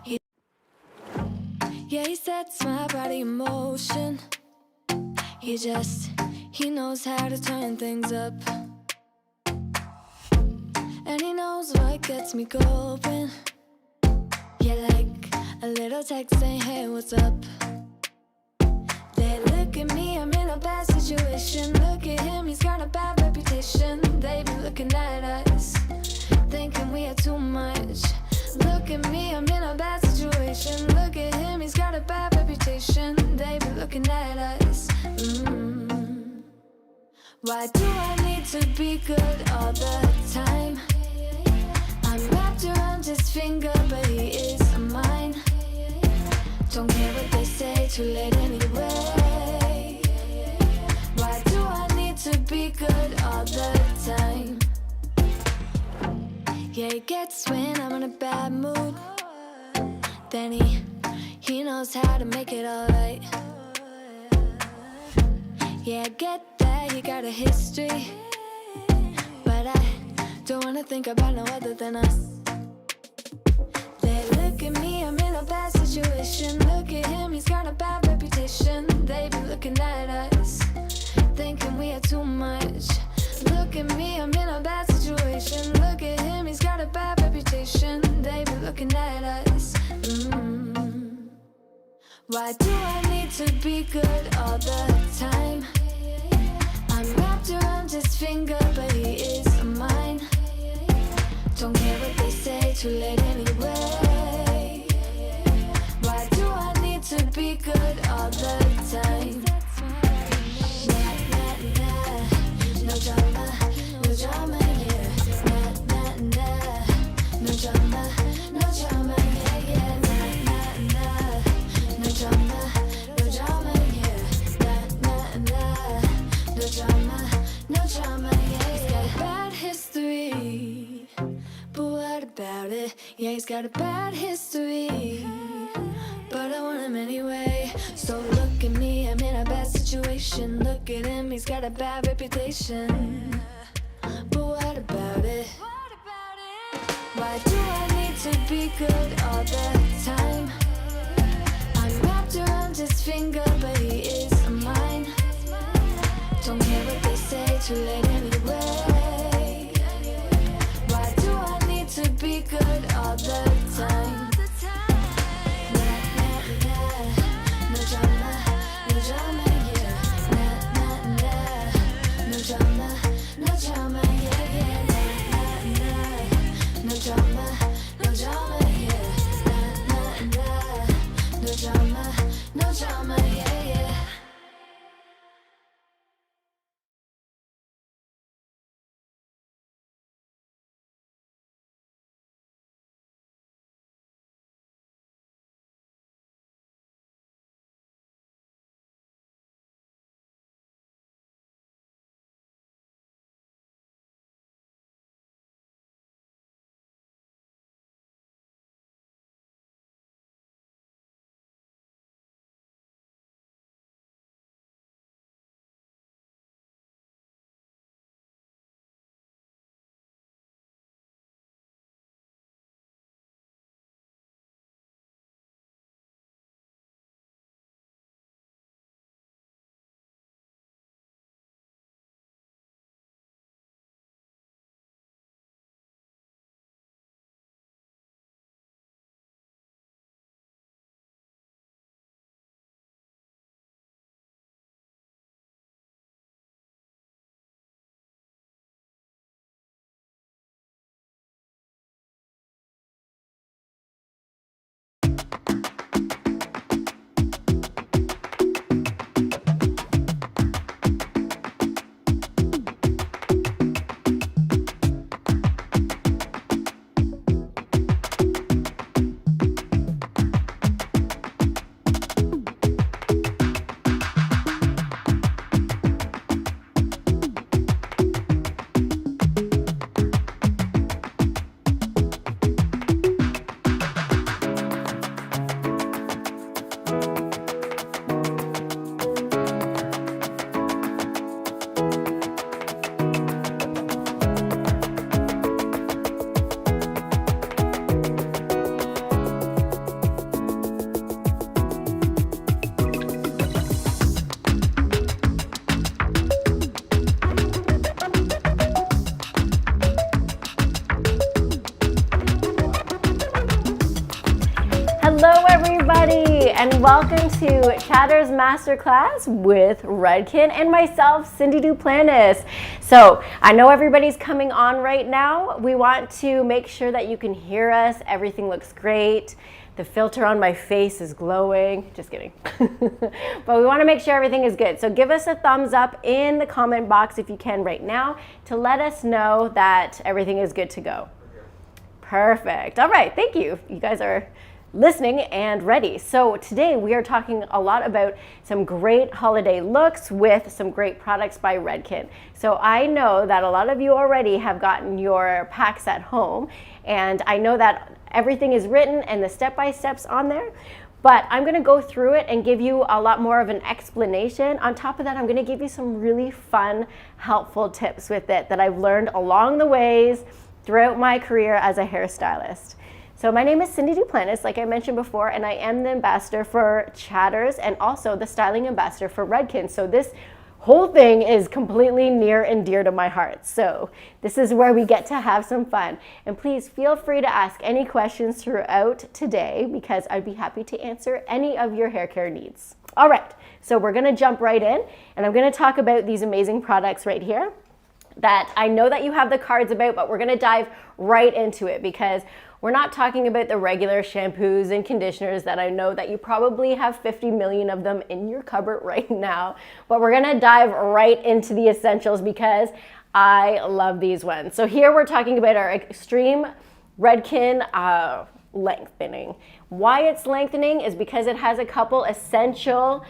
He, yeah, he sets my body in motion. He knows how to turn things up. And he knows what gets me going. Yeah, like a little text saying, hey, what's up? They look at me, I'm in a bad situation. Look at him, he's got a bad reputation. They be looking at us, thinking we are too much. Look at me, I'm in a bad situation. Look at him, he's got a bad reputation. They be looking at us. Why do I need to be good all the time? I'm wrapped around his finger, but he is mine. Don't care what they say, too late anyway. Why do I need to be good all the time? Yeah, he gets when I'm in a bad mood. Then he knows how to make it alright. Yeah, I get that he got a history, but I don't wanna think about no other than us. They look at me, I'm in a bad situation. Look at him, he's got a bad reputation. They be looking at us, thinking we are too much. Look at me, I'm in a bad situation. Look at him, he's got a bad reputation. They be looking at us. Why do I need to be good all the time? I'm wrapped around his finger, but he is mine. Don't care what they say, too late anyway. Why do I need to be good all the time? Nah, nah, nah. No drama, no drama, yeah. Nah, nah, nah. No drama, no drama, yeah, yeah. Nah, nah, nah. No drama, no drama, yeah. Nah, nah, nah. No drama, no drama, yeah. He's got a bad history, but what about it? Yeah, he's got a bad history, but I want him anyway. So look at me, I'm in a bad situation. Look at him, he's got a bad reputation, but what about it? Why do I need to be good all the time? I'm wrapped around his finger, but he is mine. Don't care what they say, too late anyway. Why do I need to be good all the time? Nah, nah, nah. No drama, no drama, yeah. Nah, nah, nah. No drama, no drama, yeah, yeah. Nah, nah, nah. No drama, no drama, yeah. Nah, nah, nah. No drama, no drama, yeah, yeah. Hello everybody and welcome to Chatter's Masterclass with Redken and myself, Cindy Duplantis. So I know everybody's coming on right now. We want to make sure that you can hear us. Everything looks great. The filter on my face is glowing. Just kidding. But we want to make sure everything is good. So give us a thumbs up in the comment box if you can right now to let us know that everything is good to go. Perfect. All right. Thank you. You guys are listening and ready. So today we are talking a lot about some great holiday looks with some great products by Redken. So I know that a lot of you already have gotten your packs at home, and I know that everything is written and the step-by-steps on there, but I'm going to go through it and give you a lot more of an explanation. On top of that, I'm going to give you some really fun, helpful tips with it that I've learned along the ways throughout my career as a hairstylist. So my name is Cindy Duplantis, like I mentioned before, and I am the ambassador for Chatters and also the styling ambassador for Redken. So this whole thing is completely near and dear to my heart. So this is where we get to have some fun. And please feel free to ask any questions throughout today because I'd be happy to answer any of your hair care needs. All right, so we're gonna jump right in and I'm gonna talk about these amazing products right here that I know that you have the cards about, but we're gonna dive right into it because we're not talking about the regular shampoos and conditioners that I know that you probably have 50 million of them in your cupboard right now, but we're gonna dive right into the essentials because I love these ones. So here we're talking about our Extreme Redken lengthening. Why it's lengthening is because it has a couple essential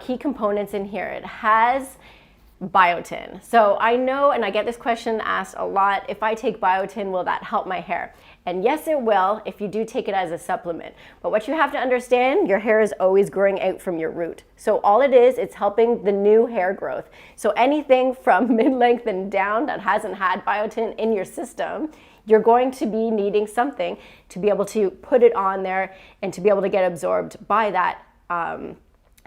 key components in here. It has biotin. So I know, and I get this question asked a lot, if I take biotin, will that help my hair? And yes, it will if you do take it as a supplement. But what you have to understand, your hair is always growing out from your root. So all it is, it's helping the new hair growth. So anything from mid-length and down that hasn't had biotin in your system, you're going to be needing something to be able to put it on there and to be able to get absorbed by that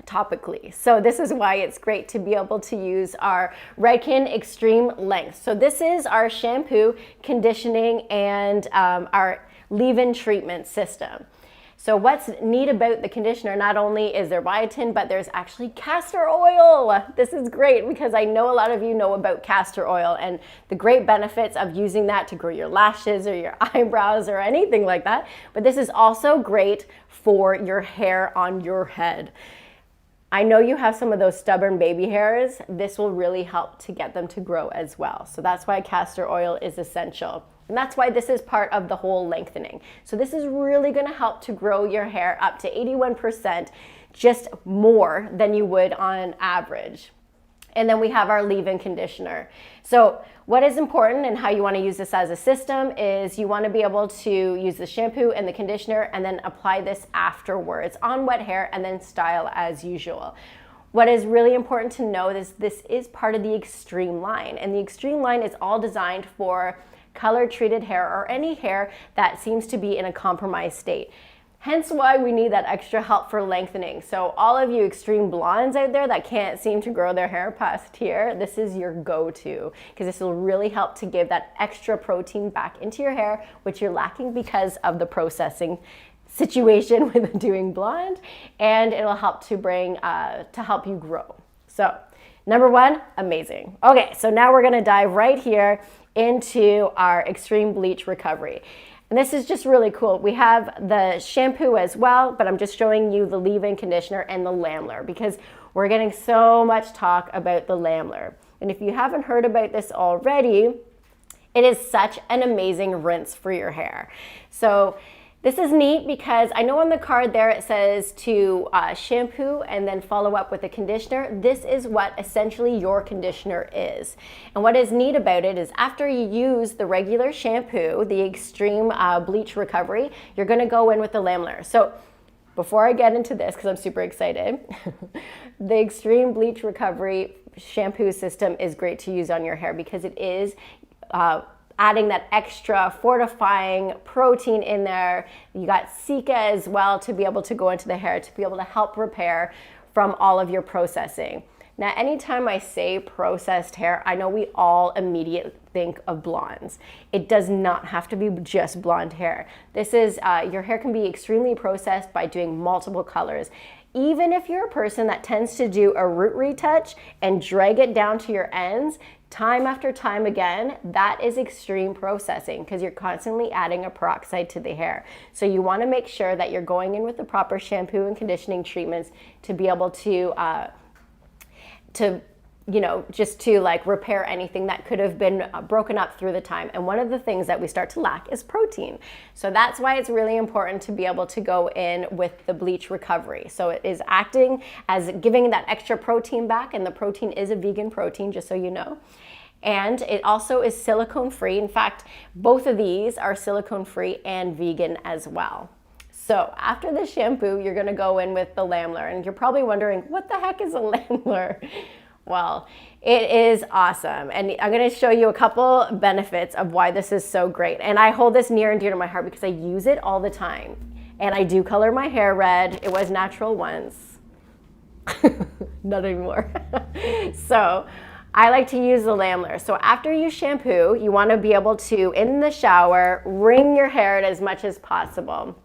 topically. So this is why it's great to be able to use our Redken Extreme Length. So this is our shampoo, conditioning, and our leave-in treatment system. So what's neat about the conditioner, not only is there biotin, but there's actually castor oil. This is great because I know a lot of you know about castor oil and the great benefits of using that to grow your lashes or your eyebrows or anything like that. But this is also great for your hair on your head. I know you have some of those stubborn baby hairs. This will really help to get them to grow as well. So that's why castor oil is essential. And that's why this is part of the whole lengthening. So this is really gonna help to grow your hair up to 81%, just more than you would on average. And then we have our leave-in conditioner. So what is important and how you want to use this as a system is you want to be able to use the shampoo and the conditioner and then apply this afterwards on wet hair and then style as usual. What is really important to know is this is part of the Extreme line, and the Extreme line is all designed for color treated hair or any hair that seems to be in a compromised state. Hence why we need that extra help for lengthening. So all of you extreme blondes out there that can't seem to grow their hair past here, this is your go-to because this will really help to give that extra protein back into your hair, which you're lacking because of the processing situation with doing blonde, and it'll help to bring, to help you grow. So number one, amazing. Okay, so now we're gonna dive right here into our Extreme Bleach Recovery. And this is just really cool. We have the shampoo as well, but I'm just showing you the leave-in conditioner and the Lambler because we're getting so much talk about the Lambler. And if you haven't heard about this already, it is such an amazing rinse for your hair. So this is neat because I know on the card there it says to shampoo and then follow up with a conditioner. This is what essentially your conditioner is. And what is neat about it is after you use the regular shampoo, the Extreme Bleach Recovery, you're gonna go in with the Lambler. So before I get into this, because I'm super excited, the Extreme Bleach Recovery shampoo system is great to use on your hair because it is adding that extra fortifying protein in there. You got Cica as well to be able to go into the hair to be able to help repair from all of your processing. Now, anytime I say processed hair, I know we all immediately think of blondes. It does not have to be just blonde hair. This is, your hair can be extremely processed by doing multiple colors. Even if you're a person that tends to do a root retouch and drag it down to your ends, time after time again, that is extreme processing because you're constantly adding a peroxide to the hair. So you want to make sure that you're going in with the proper shampoo and conditioning treatments to be able to just to like repair anything that could have been broken up through the time. And one of the things that we start to lack is protein. So that's why it's really important to be able to go in with the bleach recovery. So it is acting as giving that extra protein back, and the protein is a vegan protein, just so you know. And it also is silicone free. In fact, both of these are silicone free and vegan as well. So after the shampoo, you're gonna go in with the Lambler, and you're probably wondering, what the heck is a Lambler? Well, it is awesome. And I'm gonna show you a couple benefits of why this is so great. And I hold this near and dear to my heart because I use it all the time. And I do color my hair red. It was natural once, not anymore. So I like to use the Lambler. So after you shampoo, you wanna be able to, in the shower, wring your hair as much as possible.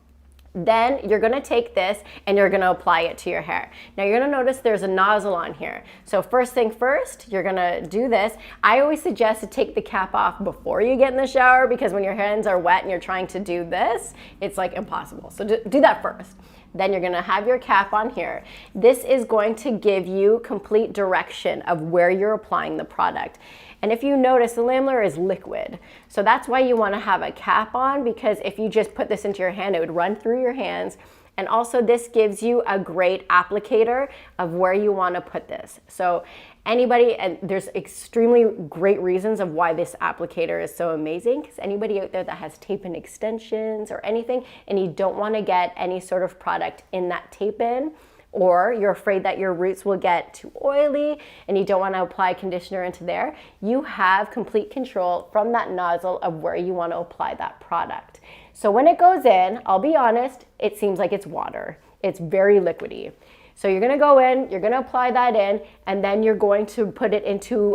Then you're gonna take this and you're gonna apply it to your hair. Now you're gonna notice there's a nozzle on here. So first thing first, you're gonna do this. I always suggest to take the cap off before you get in the shower because when your hands are wet and you're trying to do this, it's like impossible. So do that first. Then you're gonna have your cap on here. This is going to give you complete direction of where you're applying the product. And if you notice, the Lambler is liquid. So that's why you wanna have a cap on, because if you just put this into your hand, it would run through your hands. And also this gives you a great applicator of where you wanna put this. So anybody, and there's extremely great reasons of why this applicator is so amazing, because anybody out there that has tape-in extensions or anything, and you don't wanna get any sort of product in that tape-in, or you're afraid that your roots will get too oily and you don't want to apply conditioner into there, you have complete control from that nozzle of where you want to apply that product. So when it goes in, I'll be honest, it seems like it's water. It's very liquidy. So you're going to go in, you're going to apply that in, and then you're going to put it into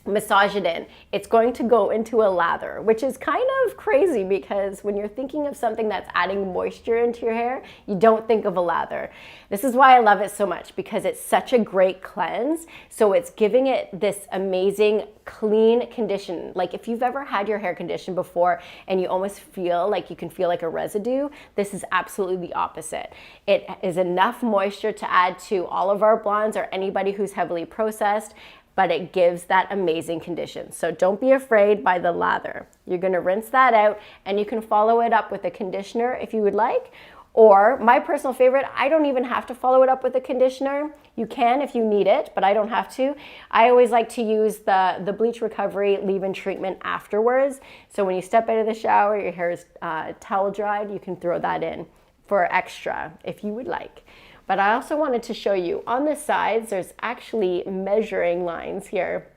massage it in. It's going to go into a lather, which is kind of crazy because when you're thinking of something that's adding moisture into your hair, you don't think of a lather. This is why I love it so much, because it's such a great cleanse. So it's giving it this amazing clean condition. Like if you've ever had your hair conditioned before and you almost feel like you can feel like a residue, this is absolutely the opposite. It is enough moisture to add to all of our blondes or anybody who's heavily processed, but it gives that amazing condition. So don't be afraid by the lather. You're gonna rinse that out, and you can follow it up with a conditioner if you would like, or my personal favorite, I don't even have to follow it up with a conditioner. You can if you need it, but I don't have to. I always like to use the bleach recovery leave-in treatment afterwards. So when you step out of the shower, your hair is towel dried, you can throw that in for extra if you would like. But I also wanted to show you on the sides, there's actually measuring lines here.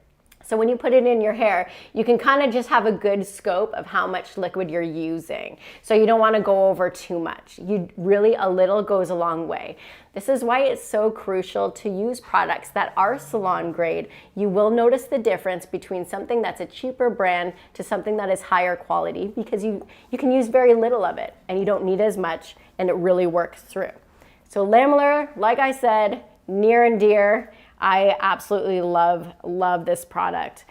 So when you put it in your hair, you can kind of just have a good scope of how much liquid you're using. So you don't want to go over too much. A little goes a long way. This is why it's so crucial to use products that are salon grade. You will notice the difference between something that's a cheaper brand to something that is higher quality, because you can use very little of it and you don't need as much, and it really works through. So Lambler, like I said, near and dear. I absolutely love this product.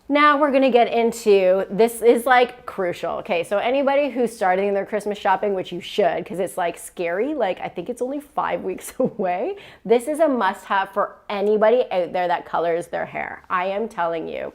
Now we're gonna get into, this is like crucial. Okay, so anybody who's starting their Christmas shopping, which you should, because it's like scary, like I think it's only 5 weeks away. This is a must-have for anybody out there that colors their hair. I am telling you.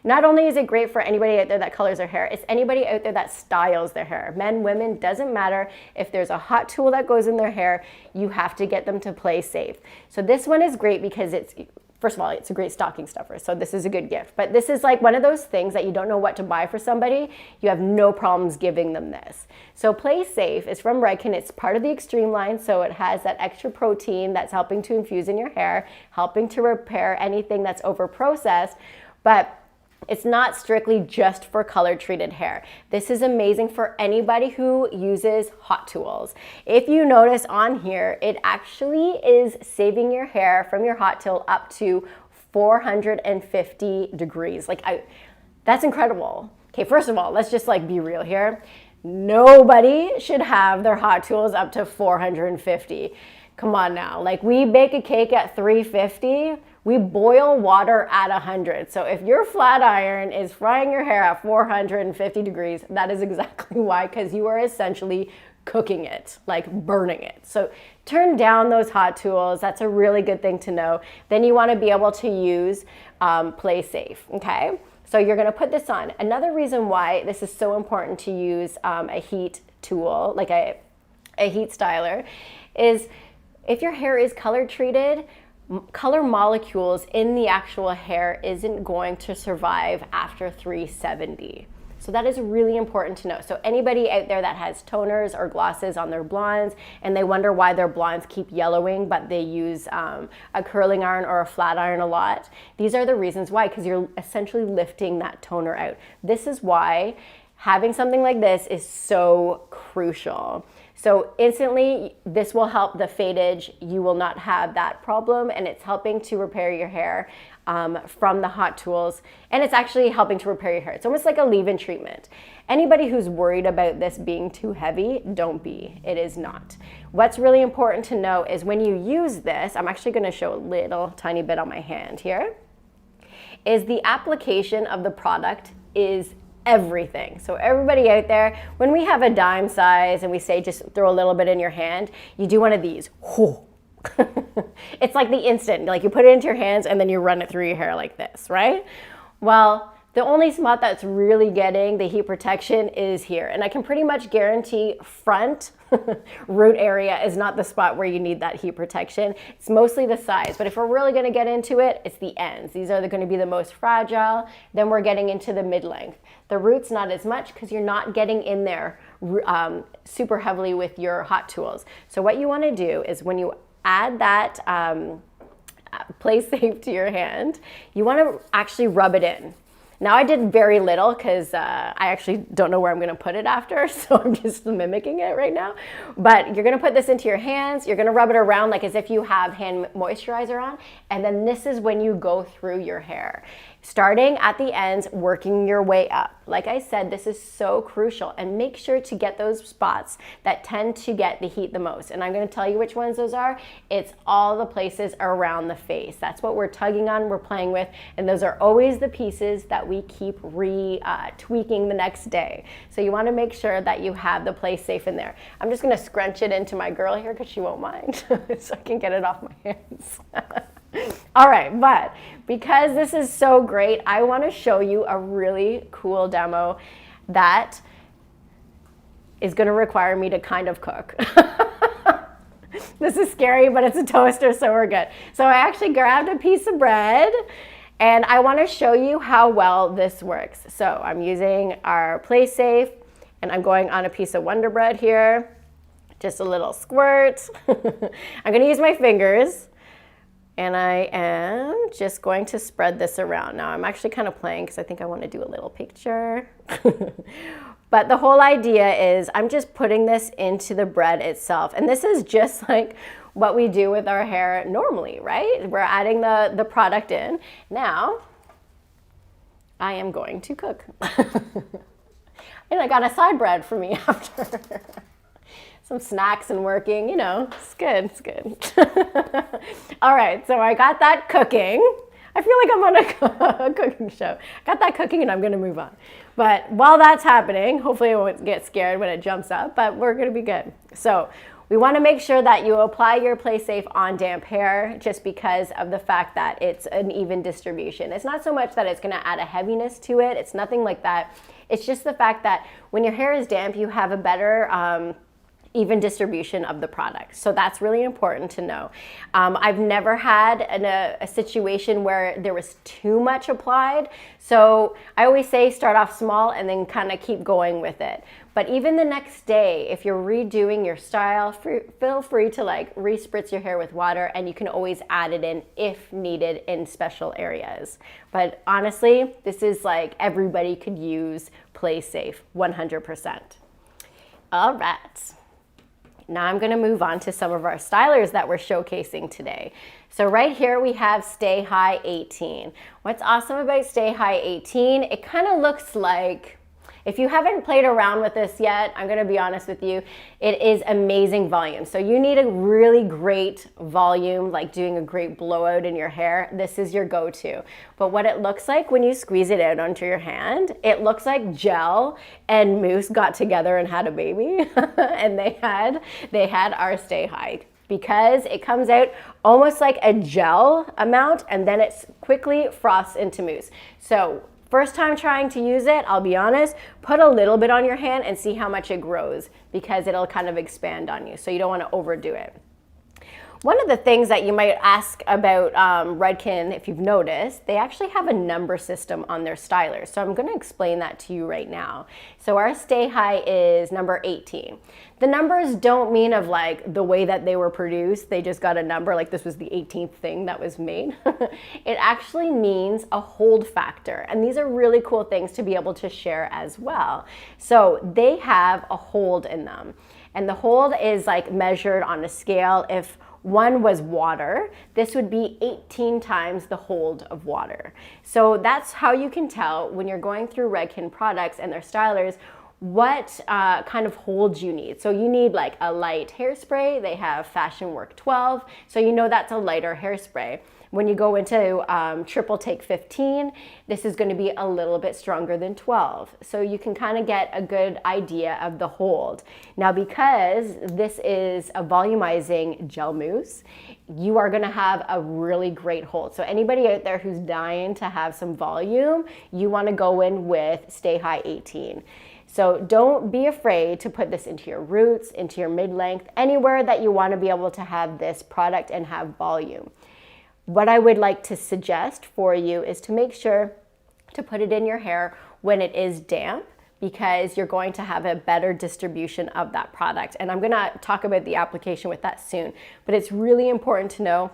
Not only is it great for anybody out there that colors their hair, it's anybody out there that styles their hair. Men, women, doesn't matter. If there's a hot tool that goes in their hair, you have to get them to play safe. So this one is great because it's, first of all, it's a great stocking stuffer. So this is a good gift. But this is like one of those things that you don't know what to buy for somebody. You have no problems giving them this. So Play Safe is from Redken. It's part of the Extreme line. So it has that extra protein that's helping to infuse in your hair, helping to repair anything that's over processed. But It's not strictly just for color treated hair. This is amazing for anybody who uses hot tools. If you notice on here, it actually is saving your hair from your hot tool up to 450 degrees. That's incredible. Okay, first of all, let's just be real here. Nobody should have their hot tools up to 450. Come on now. We bake a cake at 350. We boil water at 100. So if your flat iron is frying your hair at 450 degrees, that is exactly why, because you are essentially cooking it, burning it. So turn down those hot tools. That's a really good thing to know. Then you want to be able to use Play Safe, okay? So you're going to put this on. Another reason why this is so important to use a heat tool, like a heat styler, is if your hair is color treated, color molecules in the actual hair isn't going to survive after 370. So that is really important to know. So anybody out there that has toners or glosses on their blondes and they wonder why their blondes keep yellowing, but they use a curling iron or a flat iron a lot, these are the reasons why, because you're essentially lifting that toner out. This is why having something like this is so crucial. So instantly, this will help the fadeage. You will not have that problem, and it's helping to repair your hair from the hot tools, and it's actually helping to repair your hair. It's almost like a leave-in treatment. Anybody who's worried about this being too heavy, don't be. It is not. What's really important to know is when you use this, I'm actually gonna show a little tiny bit on my hand here, is the application of the product is everything. So everybody out there, when we have a dime size and we say just throw a little bit in your hand, you do one of these. It's like the instant, you put it into your hands and then you run it through your hair like this, right? Well, the only spot that's really getting the heat protection is here. And I can pretty much guarantee front root area is not the spot where you need that heat protection. It's mostly the sides. But if we're really going to get into it, it's the ends. These are going to be the most fragile. Then we're getting into the mid-length. The roots not as much because you're not getting in there super heavily with your hot tools. So what you want to do is when you add that Play Safe to your hand, you want to actually rub it in. Now I did very little because I actually don't know where I'm going to put it after, so I'm just mimicking it right now. But you're going to put this into your hands, you're going to rub it around as if you have hand moisturizer on, and then this is when you go through your hair. Starting at the ends, working your way up. Like I said, this is so crucial, and make sure to get those spots that tend to get the heat the most. And I'm going to tell you which ones those are. It's all the places around the face. That's what we're tugging on, we're playing with, and those are always the pieces that we keep tweaking the next day. So you want to make sure that you have the Play Safe in there. I'm just going to scrunch it into my girl here because she won't mind, so I can get it off my hands. All right, but because this is so great, I want to show you a really cool demo that is going to require me to kind of cook. This is scary, but it's a toaster, so we're good. So I actually grabbed a piece of bread, and I want to show you how well this works. So I'm using our Play Safe, and I'm going on a piece of Wonder Bread here. Just a little squirt. I'm going to use my fingers. And I am just going to spread this around. Now I'm actually kind of playing because I think I want to do a little picture. But the whole idea is I'm just putting this into the bread itself. And this is just like what we do with our hair normally, right? We're adding the product in. Now, I am going to cook. And I got a side bread for me after. Some snacks and working, it's good, it's good. All right, so I got that cooking. I feel like I'm on a cooking show. Got that cooking and I'm gonna move on. But while that's happening, hopefully I won't get scared when it jumps up, but we're gonna be good. So we wanna make sure that you apply your Play Safe on damp hair just because of the fact that it's an even distribution. It's not so much that it's gonna add a heaviness to it, it's nothing like that. It's just the fact that when your hair is damp, you have a better even distribution of the product. So that's really important to know. I've never had a situation where there was too much applied. So I always say start off small and then kind of keep going with it. But even the next day, if you're redoing your style, feel free to like re-spritz your hair with water, and you can always add it in if needed in special areas. But honestly, this is like everybody could use Play Safe 100%. All right. Now I'm going to move on to some of our stylers that we're showcasing today. So right here we have Stay High 18. What's awesome about Stay High 18, it kind of looks like, if you haven't played around with this yet, I'm going to be honest with you, it is amazing volume. So you need a really great volume, like doing a great blowout in your hair. This is your go-to. But what it looks like when you squeeze it out onto your hand, it looks like gel and mousse got together and had a baby. And they had our Stay High, because it comes out almost like a gel amount, and then it quickly froths into mousse. So first time trying to use it, I'll be honest, put a little bit on your hand and see how much it grows, because it'll kind of expand on you. So you don't want to overdo it. One of the things that you might ask about Redken, if you've noticed, they actually have a number system on their stylers. So I'm going to explain that to you right now. So our Stay High is number 18. The numbers don't mean of like the way that they were produced. They just got a number, like this was the 18th thing that was made. It actually means a hold factor. And these are really cool things to be able to share as well. So they have a hold in them. And the hold is like measured on a scale. If one was water, this would be 18 times the hold of water. So that's how you can tell when you're going through Redken products and their stylers what kind of hold you need. So you need like a light hairspray. They have Fashion Work 12, so you know that's a lighter hairspray. When you go into Triple Take 15, this is going to be a little bit stronger than 12. So you can kind of get a good idea of the hold. Now, because this is a volumizing gel mousse, you are going to have a really great hold. So anybody out there who's dying to have some volume, you want to go in with Stay High 18. So don't be afraid to put this into your roots, into your mid-length, anywhere that you want to be able to have this product and have volume. What I would like to suggest for you is to make sure to put it in your hair when it is damp, because you're going to have a better distribution of that product. And I'm going to talk about the application with that soon, but it's really important to know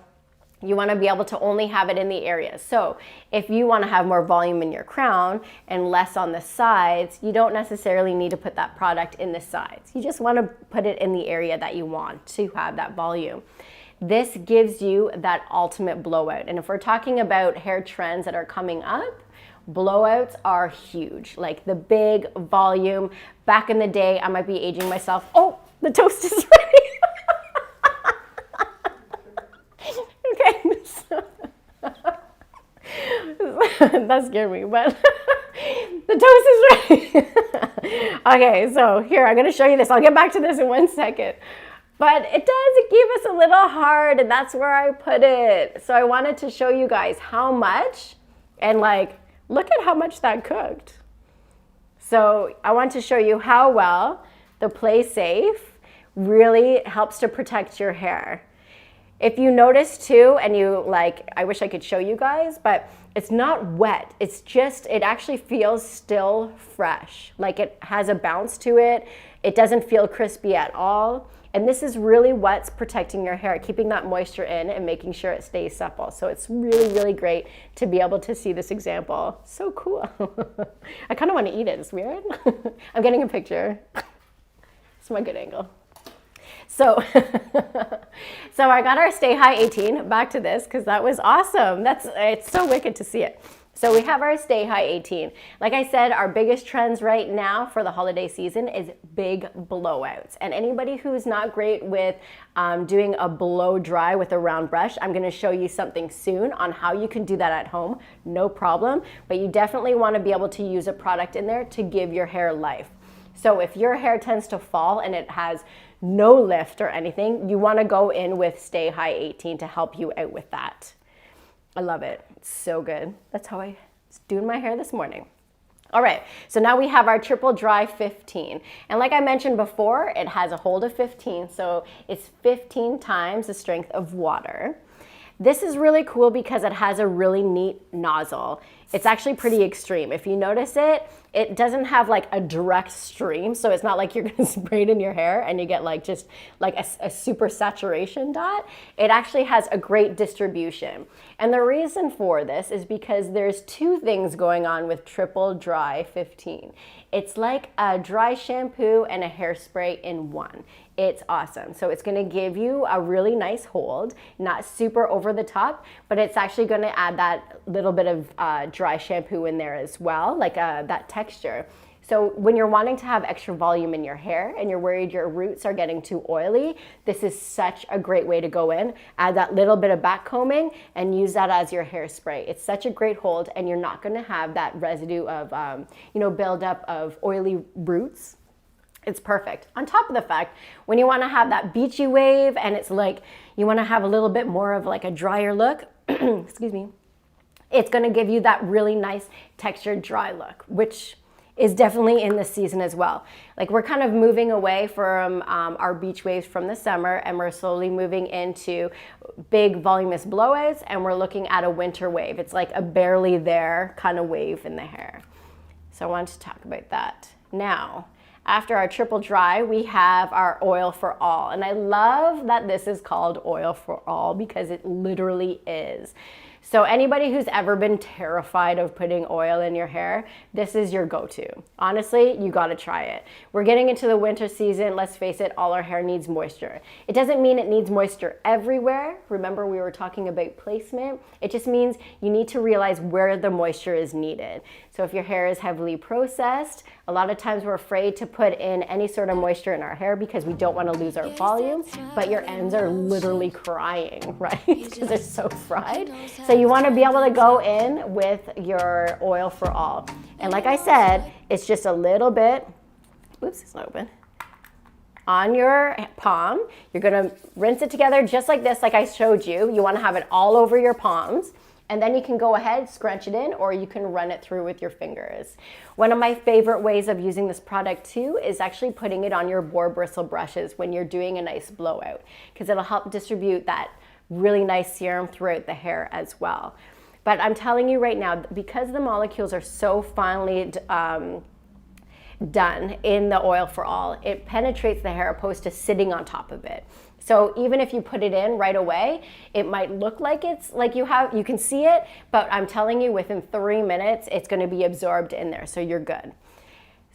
you want to be able to only have it in the areas. So if you want to have more volume in your crown and less on the sides, you don't necessarily need to put that product in the sides. You just want to put it in the area that you want to have that volume. This gives you that ultimate blowout. And if we're talking about hair trends that are coming up, blowouts are huge, like the big volume. Back in the day, I might be aging myself. Oh, the toast is ready. That scared me, but the toast is ready. Okay, so here, I'm going to show you this. I'll get back to this in 1 second. But it gave us a little hard, and that's where I put it. So I wanted to show you guys how much, and like, look at how much that cooked. So I want to show you how well the Play Safe really helps to protect your hair. If you notice too, and you like, I wish I could show you guys, but it's not wet. It's just, it actually feels still fresh. Like it has a bounce to it. It doesn't feel crispy at all. And this is really what's protecting your hair, keeping that moisture in and making sure it stays supple. So it's really, really great to be able to see this example. So cool. I kind of want to eat it. It's weird. I'm getting a picture. It's my good angle. So, so I got our Stay High 18, back to this, because that was awesome. It's so wicked to see it. So we have our Stay High 18. Like I said, our biggest trends right now for the holiday season is big blowouts. And anybody who's not great with doing a blow dry with a round brush, I'm gonna show you something soon on how you can do that at home, no problem. But you definitely wanna be able to use a product in there to give your hair life. So if your hair tends to fall and it has no lift or anything, you wanna go in with Stay High 18 to help you out with that. I love it. It's so good. That's how I was doing my hair this morning. All right, so now we have our triple dry 15. And like I mentioned before, it has a hold of 15, so it's 15 times the strength of water. This is really cool because it has a really neat nozzle. It's actually pretty extreme. If you notice it, it doesn't have like a direct stream, so it's not like you're gonna spray it in your hair and you get like just like a super saturation dot. It actually has a great distribution. And the reason for this is because there's two things going on with triple dry 15. It's like a dry shampoo and a hairspray in one. It's awesome. So it's gonna give you a really nice hold, not super over the top, but it's actually gonna add that little bit of dry shampoo in there as well, like that texture. So when you're wanting to have extra volume in your hair and you're worried your roots are getting too oily, this is such a great way to go in, add that little bit of back combing and use that as your hairspray. It's such a great hold and you're not gonna have that residue of, buildup of oily roots. It's perfect. On top of the fact, when you wanna have that beachy wave and it's like, you wanna have a little bit more of like a drier look, excuse me, it's gonna give you that really nice textured dry look, which is definitely in this season as well. Like we're kind of moving away from our beach waves from the summer and we're slowly moving into big voluminous blowouts and we're looking at a winter wave. It's like a barely there kind of wave in the hair. So I wanted to talk about that. Now, after our triple dry, we have our oil for all. And I love that this is called oil for all because it literally is. So anybody who's ever been terrified of putting oil in your hair, this is your go-to. Honestly, you gotta try it. We're getting into the winter season. Let's face it, all our hair needs moisture. It doesn't mean it needs moisture everywhere. Remember, we were talking about placement. It just means you need to realize where the moisture is needed. So if your hair is heavily processed, a lot of times we're afraid to put in any sort of moisture in our hair because we don't want to lose our volume, but your ends are literally crying, right? Because they're so fried. So you want to be able to go in with your oil for all. And like I said, it's just a little bit, oops, it's not open, on your palm. You're going to rinse it together just like this, like I showed you. You want to have it all over your palms. And then you can go ahead, scrunch it in, or you can run it through with your fingers. One of my favorite ways of using this product too is actually putting it on your boar bristle brushes when you're doing a nice blowout, because it'll help distribute that really nice serum throughout the hair as well. But I'm telling you right now, because the molecules are so finely done in the oil for all, it penetrates the hair opposed to sitting on top of it. So even if you put it in right away, it might look like it's like you can see it, but I'm telling you within 3 minutes, it's gonna be absorbed in there, so you're good.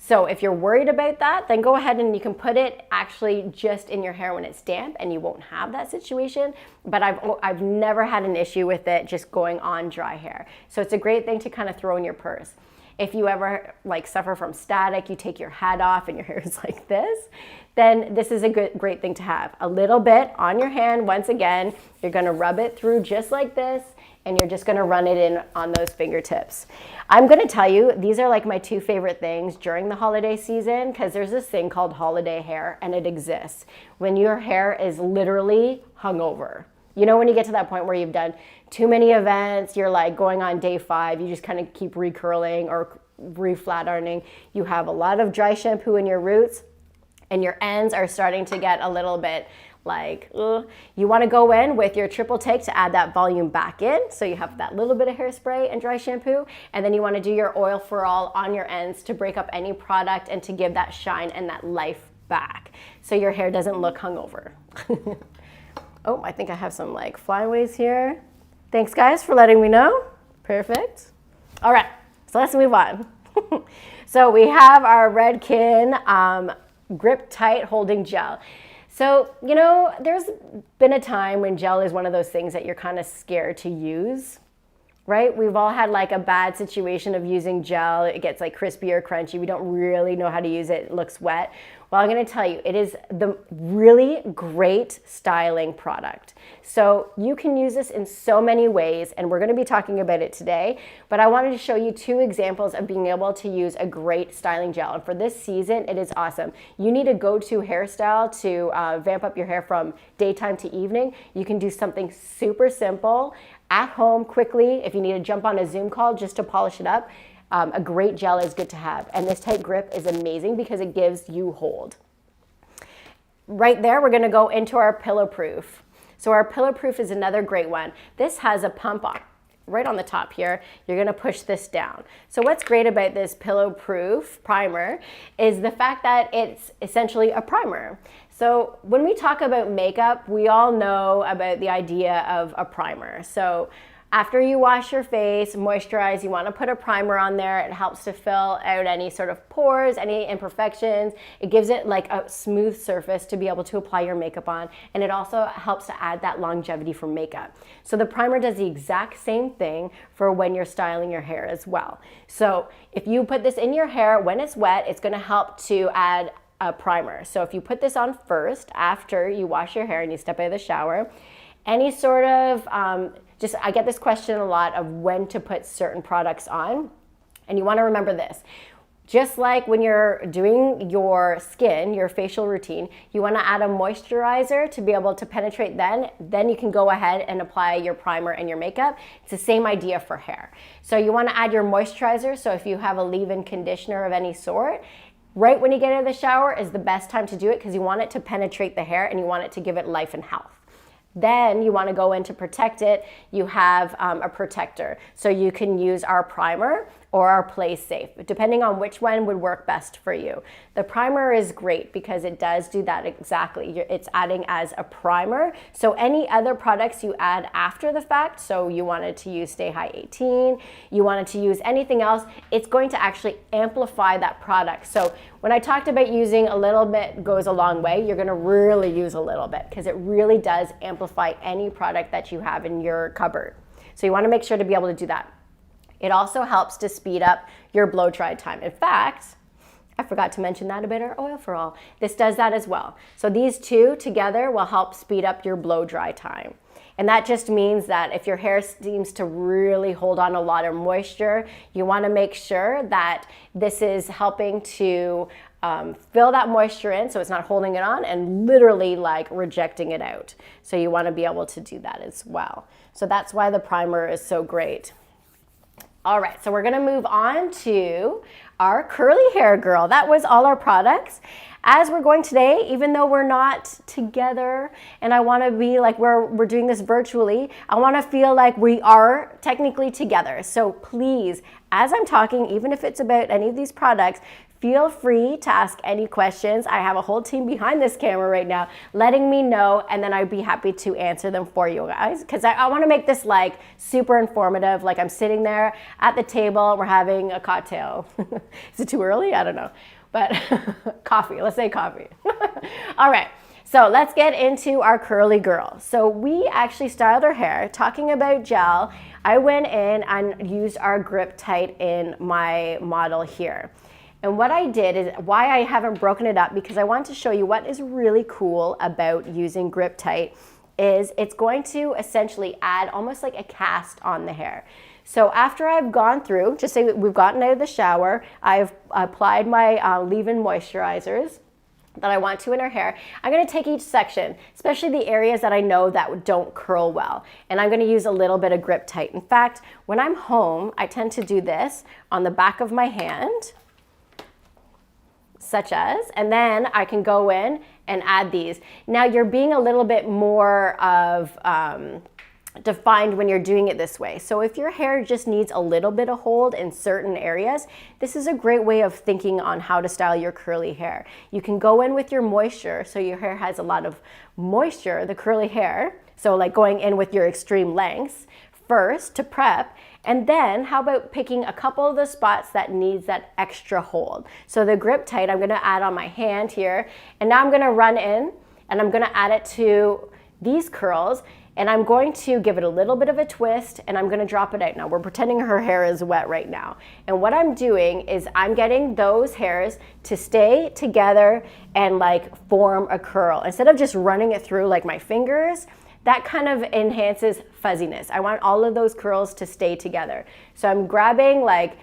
So if you're worried about that, then go ahead and you can put it actually just in your hair when it's damp and you won't have that situation, but I've never had an issue with it just going on dry hair. So it's a great thing to kind of throw in your purse. If you ever like suffer from static, you take your hat off and your hair is like this, then this is a great thing to have. A little bit on your hand. Once again, you're gonna rub it through just like this and you're just gonna run it in on those fingertips. I'm gonna tell you, these are like my two favorite things during the holiday season because there's this thing called holiday hair and it exists when your hair is literally hungover. You know, when you get to that point where you've done too many events, you're like going on day 5, you just kind of keep recurling or reflat ironing. You have a lot of dry shampoo in your roots and your ends are starting to get a little bit like, you want to go in with your triple take to add that volume back in. So you have that little bit of hairspray and dry shampoo. And then you want to do your oil for all on your ends to break up any product and to give that shine and that life back. So your hair doesn't look hungover. Oh, I think I have some like flyaways here. Thanks guys for letting me know. Perfect. All right, so let's move on. So we have our Redken griptight holding gel. So, you know, there's been a time when gel is one of those things that you're kind of scared to use, right? We've all had like a bad situation of using gel. It gets like crispy or crunchy. We don't really know how to use it. It looks wet. Well, I'm going to tell you, it is the really great styling product. So you can use this in so many ways, and we're going to be talking about it today, but I wanted to show you 2 examples of being able to use a great styling gel. And for this season, it is awesome. You need a go-to hairstyle to vamp up your hair from daytime to evening. You can do something super simple at home quickly if you need to jump on a Zoom call just to polish it up. a great gel is good to have. And this tight grip is amazing because it gives you hold. Right there, we're gonna go into our pillow proof. So our pillow proof is another great one. This has a pump on, right on the top here. You're gonna push this down. So what's great about this pillow proof primer is the fact that it's essentially a primer. So when we talk about makeup, we all know about the idea of a primer. So after you wash your face, moisturize, you want to put a primer on there. It helps to fill out any sort of pores, any imperfections. It gives it like a smooth surface to be able to apply your makeup on. And it also helps to add that longevity for makeup. So the primer does the exact same thing for when you're styling your hair as well. So if you put this in your hair when it's wet, it's going to help to add a primer. So if you put this on first after you wash your hair and you step out of the shower, any sort of I get this question a lot of when to put certain products on, and you want to remember this. Just like when you're doing your skin, your facial routine, you want to add a moisturizer to be able to penetrate then you can go ahead and apply your primer and your makeup. It's the same idea for hair. So you want to add your moisturizer, so if you have a leave-in conditioner of any sort, right when you get out of the shower is the best time to do it because you want it to penetrate the hair and you want it to give it life and health. Then you want to go in to protect it. You have a protector. So you can use our primer or our Play Safe, depending on which one would work best for you. The primer is great because it does do that exactly. It's adding as a primer. So any other products you add after the fact, so you wanted to use Stay High 18, you wanted to use anything else, it's going to actually amplify that product. So when I talked about using a little bit goes a long way, you're gonna really use a little bit because it really does amplify any product that you have in your cupboard. So you wanna make sure to be able to do that. It also helps to speed up your blow dry time. In fact, I forgot to mention that about our Oil for All. This does that as well. So these two together will help speed up your blow dry time. And that just means that if your hair seems to really hold on a lot of moisture, you want to make sure that this is helping to fill that moisture in so it's not holding it on and literally like rejecting it out. So you want to be able to do that as well. So that's why the primer is so great. All right, so we're gonna move on to our curly hair girl. That was all our products. As we're going today, even though we're not together and I wanna be like we're doing this virtually, I wanna feel like we are technically together. So please, as I'm talking, even if it's about any of these products, feel free to ask any questions. I have a whole team behind this camera right now letting me know, and then I'd be happy to answer them for you guys because I want to make this like super informative, like I'm sitting there at the table, we're having a cocktail. Is it too early? I don't know. But coffee, let's say coffee. All right. So let's get into our curly girl. So we actually styled her hair. Talking about gel, I went in and used our griptight in my model here. And what I did is, why I haven't broken it up, because I want to show you what is really cool about using griptight is it's going to essentially add almost like a cast on the hair. So after I've gone through, just say we've gotten out of the shower, I've applied my leave-in moisturizers that I want to in her hair, I'm going to take each section, especially the areas that I know that don't curl well, and I'm going to use a little bit of griptight. In fact, when I'm home, I tend to do this on the back of my hand, such as, and then I can go in and add these. Now you're being a little bit more of defined when you're doing it this way. So if your hair just needs a little bit of hold in certain areas, this is a great way of thinking on how to style your curly hair. You can go in with your moisture, so your hair has a lot of moisture, the curly hair, so like going in with your extreme lengths first to prep, and then how about picking a couple of the spots that needs that extra hold. So the griptight I'm gonna add on my hand here, and now I'm gonna run in and I'm gonna add it to these curls, and I'm going to give it a little bit of a twist, and I'm gonna drop it out. Now we're pretending her hair is wet right now. And what I'm doing is I'm getting those hairs to stay together and like form a curl. Instead of just running it through like my fingers, that kind of enhances fuzziness. I want all of those curls to stay together. So I'm grabbing like,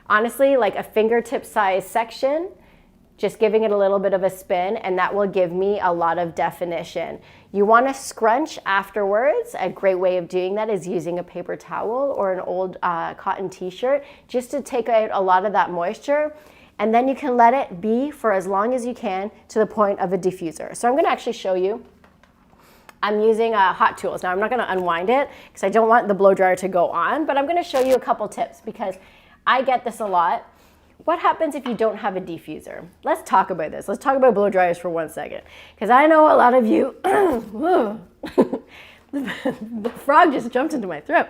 honestly, like a fingertip size section, just giving it a little bit of a spin, and that will give me a lot of definition. You want to scrunch afterwards. A great way of doing that is using a paper towel or an old cotton t-shirt just to take out a lot of that moisture. And then you can let it be for as long as you can to the point of a diffuser. So I'm going to actually show you. I'm using hot tools. Now I'm not going to unwind it because I don't want the blow dryer to go on, but I'm going to show you a couple tips because I get this a lot. What happens if you don't have a diffuser? Let's talk about this. Let's talk about blow dryers for 1 second. Because I know a lot of you, the frog just jumped into my throat,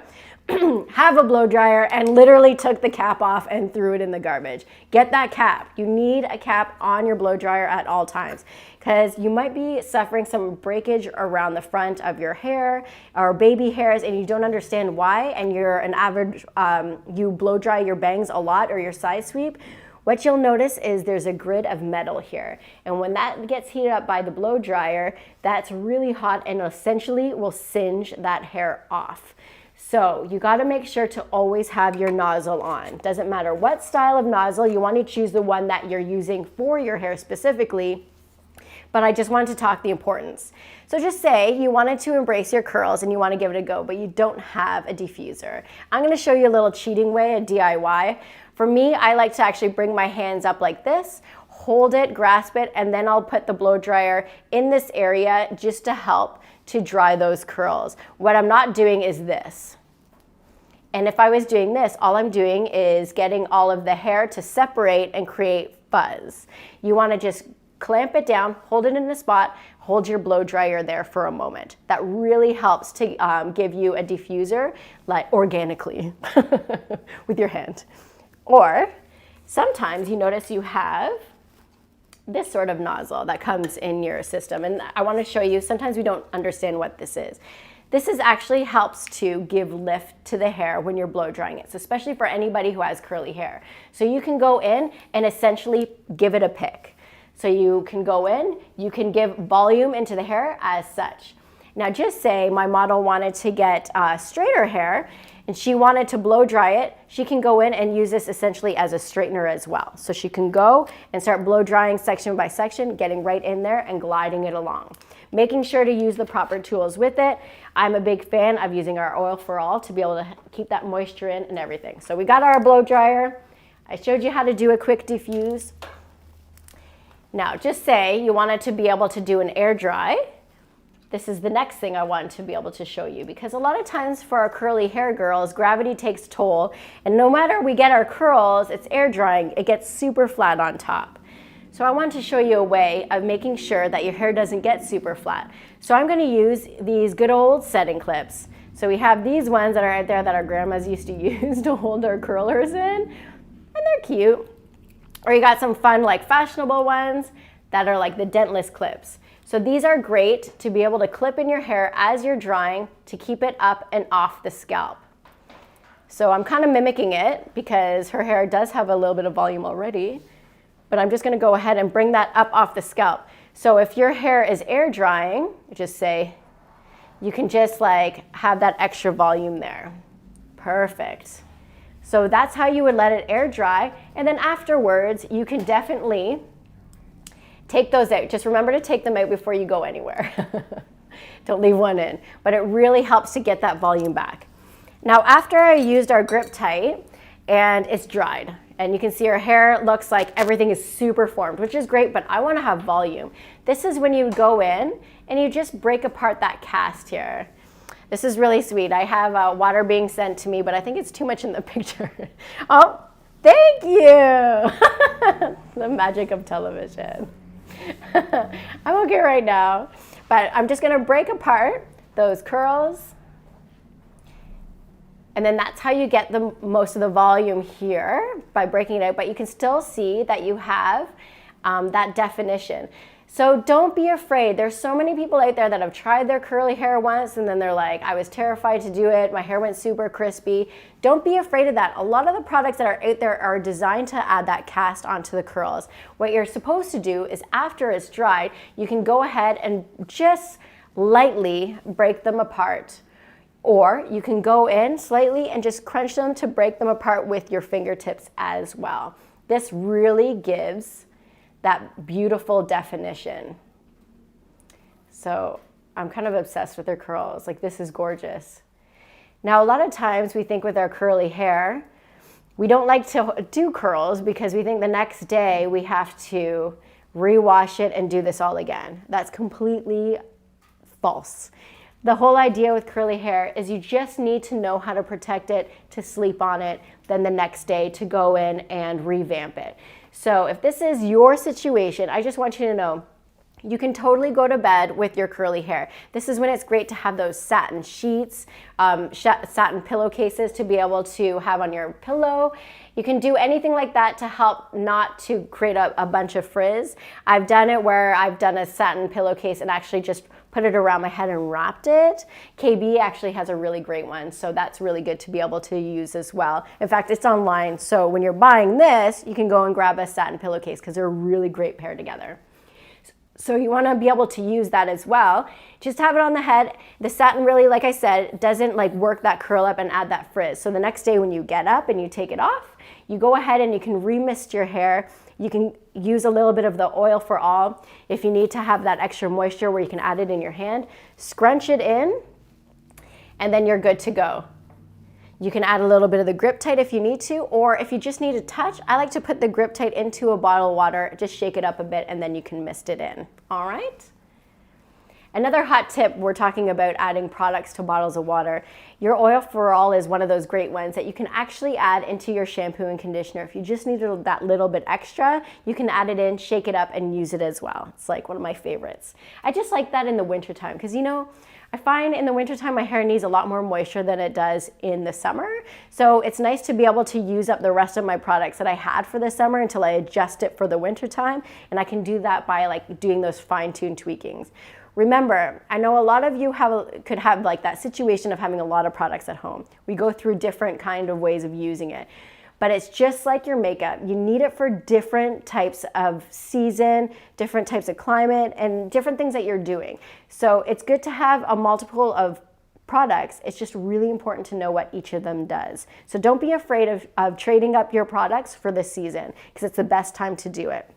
have a blow dryer and literally took the cap off and threw it in the garbage. Get that cap. You need a cap on your blow dryer at all times because you might be suffering some breakage around the front of your hair or baby hairs and you don't understand why, and you're an average, you blow dry your bangs a lot or your side sweep. What you'll notice is there's a grid of metal here. And when that gets heated up by the blow dryer, that's really hot and essentially will singe that hair off. So you got to make sure to always have your nozzle on. Doesn't matter what style of nozzle, you want to choose the one that you're using for your hair specifically. But I just wanted to talk the importance. So just say you wanted to embrace your curls and you want to give it a go, but you don't have a diffuser. I'm going to show you a little cheating way, a DIY. For me, I like to actually bring my hands up like this, hold it, grasp it, and then I'll put the blow dryer in this area just to help to dry those curls. What I'm not doing is this. And if I was doing this, all I'm doing is getting all of the hair to separate and create fuzz. You want to just clamp it down, hold it in a spot, hold your blow dryer there for a moment. That really helps to give you a diffuser like organically with your hand. Or sometimes you notice you have this sort of nozzle that comes in your system. And I want to show you, sometimes we don't understand what this is. This is actually helps to give lift to the hair when you're blow drying it, so especially for anybody who has curly hair. So you can go in and essentially give it a pick. So you can go in, you can give volume into the hair as such. Now just say my model wanted to get straighter hair and she wanted to blow dry it, she can go in and use this essentially as a straightener as well. So she can go and start blow drying section by section, getting right in there and gliding it along. Making sure to use the proper tools with it. I'm a big fan of using our oil for all to be able to keep that moisture in and everything. So we got our blow dryer. I showed you how to do a quick diffuse. Now just say you wanted to be able to do an air dry. This is the next thing I want to be able to show you, because a lot of times for our curly hair girls, gravity takes toll, and no matter we get our curls, it's air drying, it gets super flat on top. So I want to show you a way of making sure that your hair doesn't get super flat. So I'm going to use these good old setting clips. So we have these ones that are out there that our grandmas used to use to hold our curlers in, and they're cute. Or you got some fun like fashionable ones that are like the dentless clips. So these are great to be able to clip in your hair as you're drying to keep it up and off the scalp. So I'm kind of mimicking it because her hair does have a little bit of volume already, but I'm just going to go ahead and bring that up off the scalp. So if your hair is air drying, just say, you can just like have that extra volume there. Perfect. So that's how you would let it air dry. And then afterwards, you can definitely take those out. Just remember to take them out before you go anywhere. Don't leave one in. But it really helps to get that volume back. Now after I used our griptight and it's dried, and you can see her hair looks like everything is super formed, which is great, but I want to have volume. This is when you go in and you just break apart that cast here. This is really sweet. I have water being sent to me, but I think it's too much in the picture. Oh, thank you. The magic of television. I'm okay right now, but I'm just going to break apart those curls. And then that's how you get the most of the volume here by breaking it out, but you can still see that you have that definition. So don't be afraid. There's so many people out there that have tried their curly hair once and then they're like, I was terrified to do it. My hair went super crispy. Don't be afraid of that. A lot of the products that are out there are designed to add that cast onto the curls. What you're supposed to do is after it's dried, you can go ahead and just lightly break them apart. Or you can go in slightly and just crunch them to break them apart with your fingertips as well. This really gives that beautiful definition. So I'm kind of obsessed with her curls. Like, this is gorgeous. Now, a lot of times we think with our curly hair, we don't like to do curls because we think the next day we have to rewash it and do this all again. That's completely false. The whole idea with curly hair is you just need to know how to protect it, to sleep on it, then the next day to go in and revamp it. So if this is your situation, I just want you to know you can totally go to bed with your curly hair. This is when it's great to have those satin sheets, satin pillowcases to be able to have on your pillow. You can do anything like that to help not to create a bunch of frizz. I've done it where I've done a satin pillowcase and actually just put it around my head and wrapped it. KB actually has a really great one, so that's really good to be able to use as well. In fact, it's online, so when you're buying this, you can go and grab a satin pillowcase because they're a really great pair together. So you want to be able to use that as well. Just have it on the head. The satin really, like I said, doesn't like work that curl up and add that frizz. So the next day when you get up and you take it off, you go ahead and you can remist your hair. You can use a little bit of the oil for all. If you need to have that extra moisture where you can add it in your hand, scrunch it in, and then you're good to go. You can add a little bit of the griptight if you need to, or if you just need a touch, I like to put the griptight into a bottle of water, just shake it up a bit, and then you can mist it in. All right? Another hot tip, we're talking about adding products to bottles of water. Your oil for all is one of those great ones that you can actually add into your shampoo and conditioner. If you just need that little bit extra, you can add it in, shake it up, and use it as well. It's like one of my favorites. I just like that in the wintertime because, you know, I find in the wintertime my hair needs a lot more moisture than it does in the summer. So it's nice to be able to use up the rest of my products that I had for the summer until I adjust it for the wintertime. And I can do that by like doing those fine-tuned tweakings. Remember, I know a lot of you could have like that situation of having a lot of products at home. We go through different kind of ways of using it. But it's just like your makeup. You need it for different types of season, different types of climate, and different things that you're doing. So it's good to have a multiple of products. It's just really important to know what each of them does. So don't be afraid of trading up your products for the season because it's the best time to do it.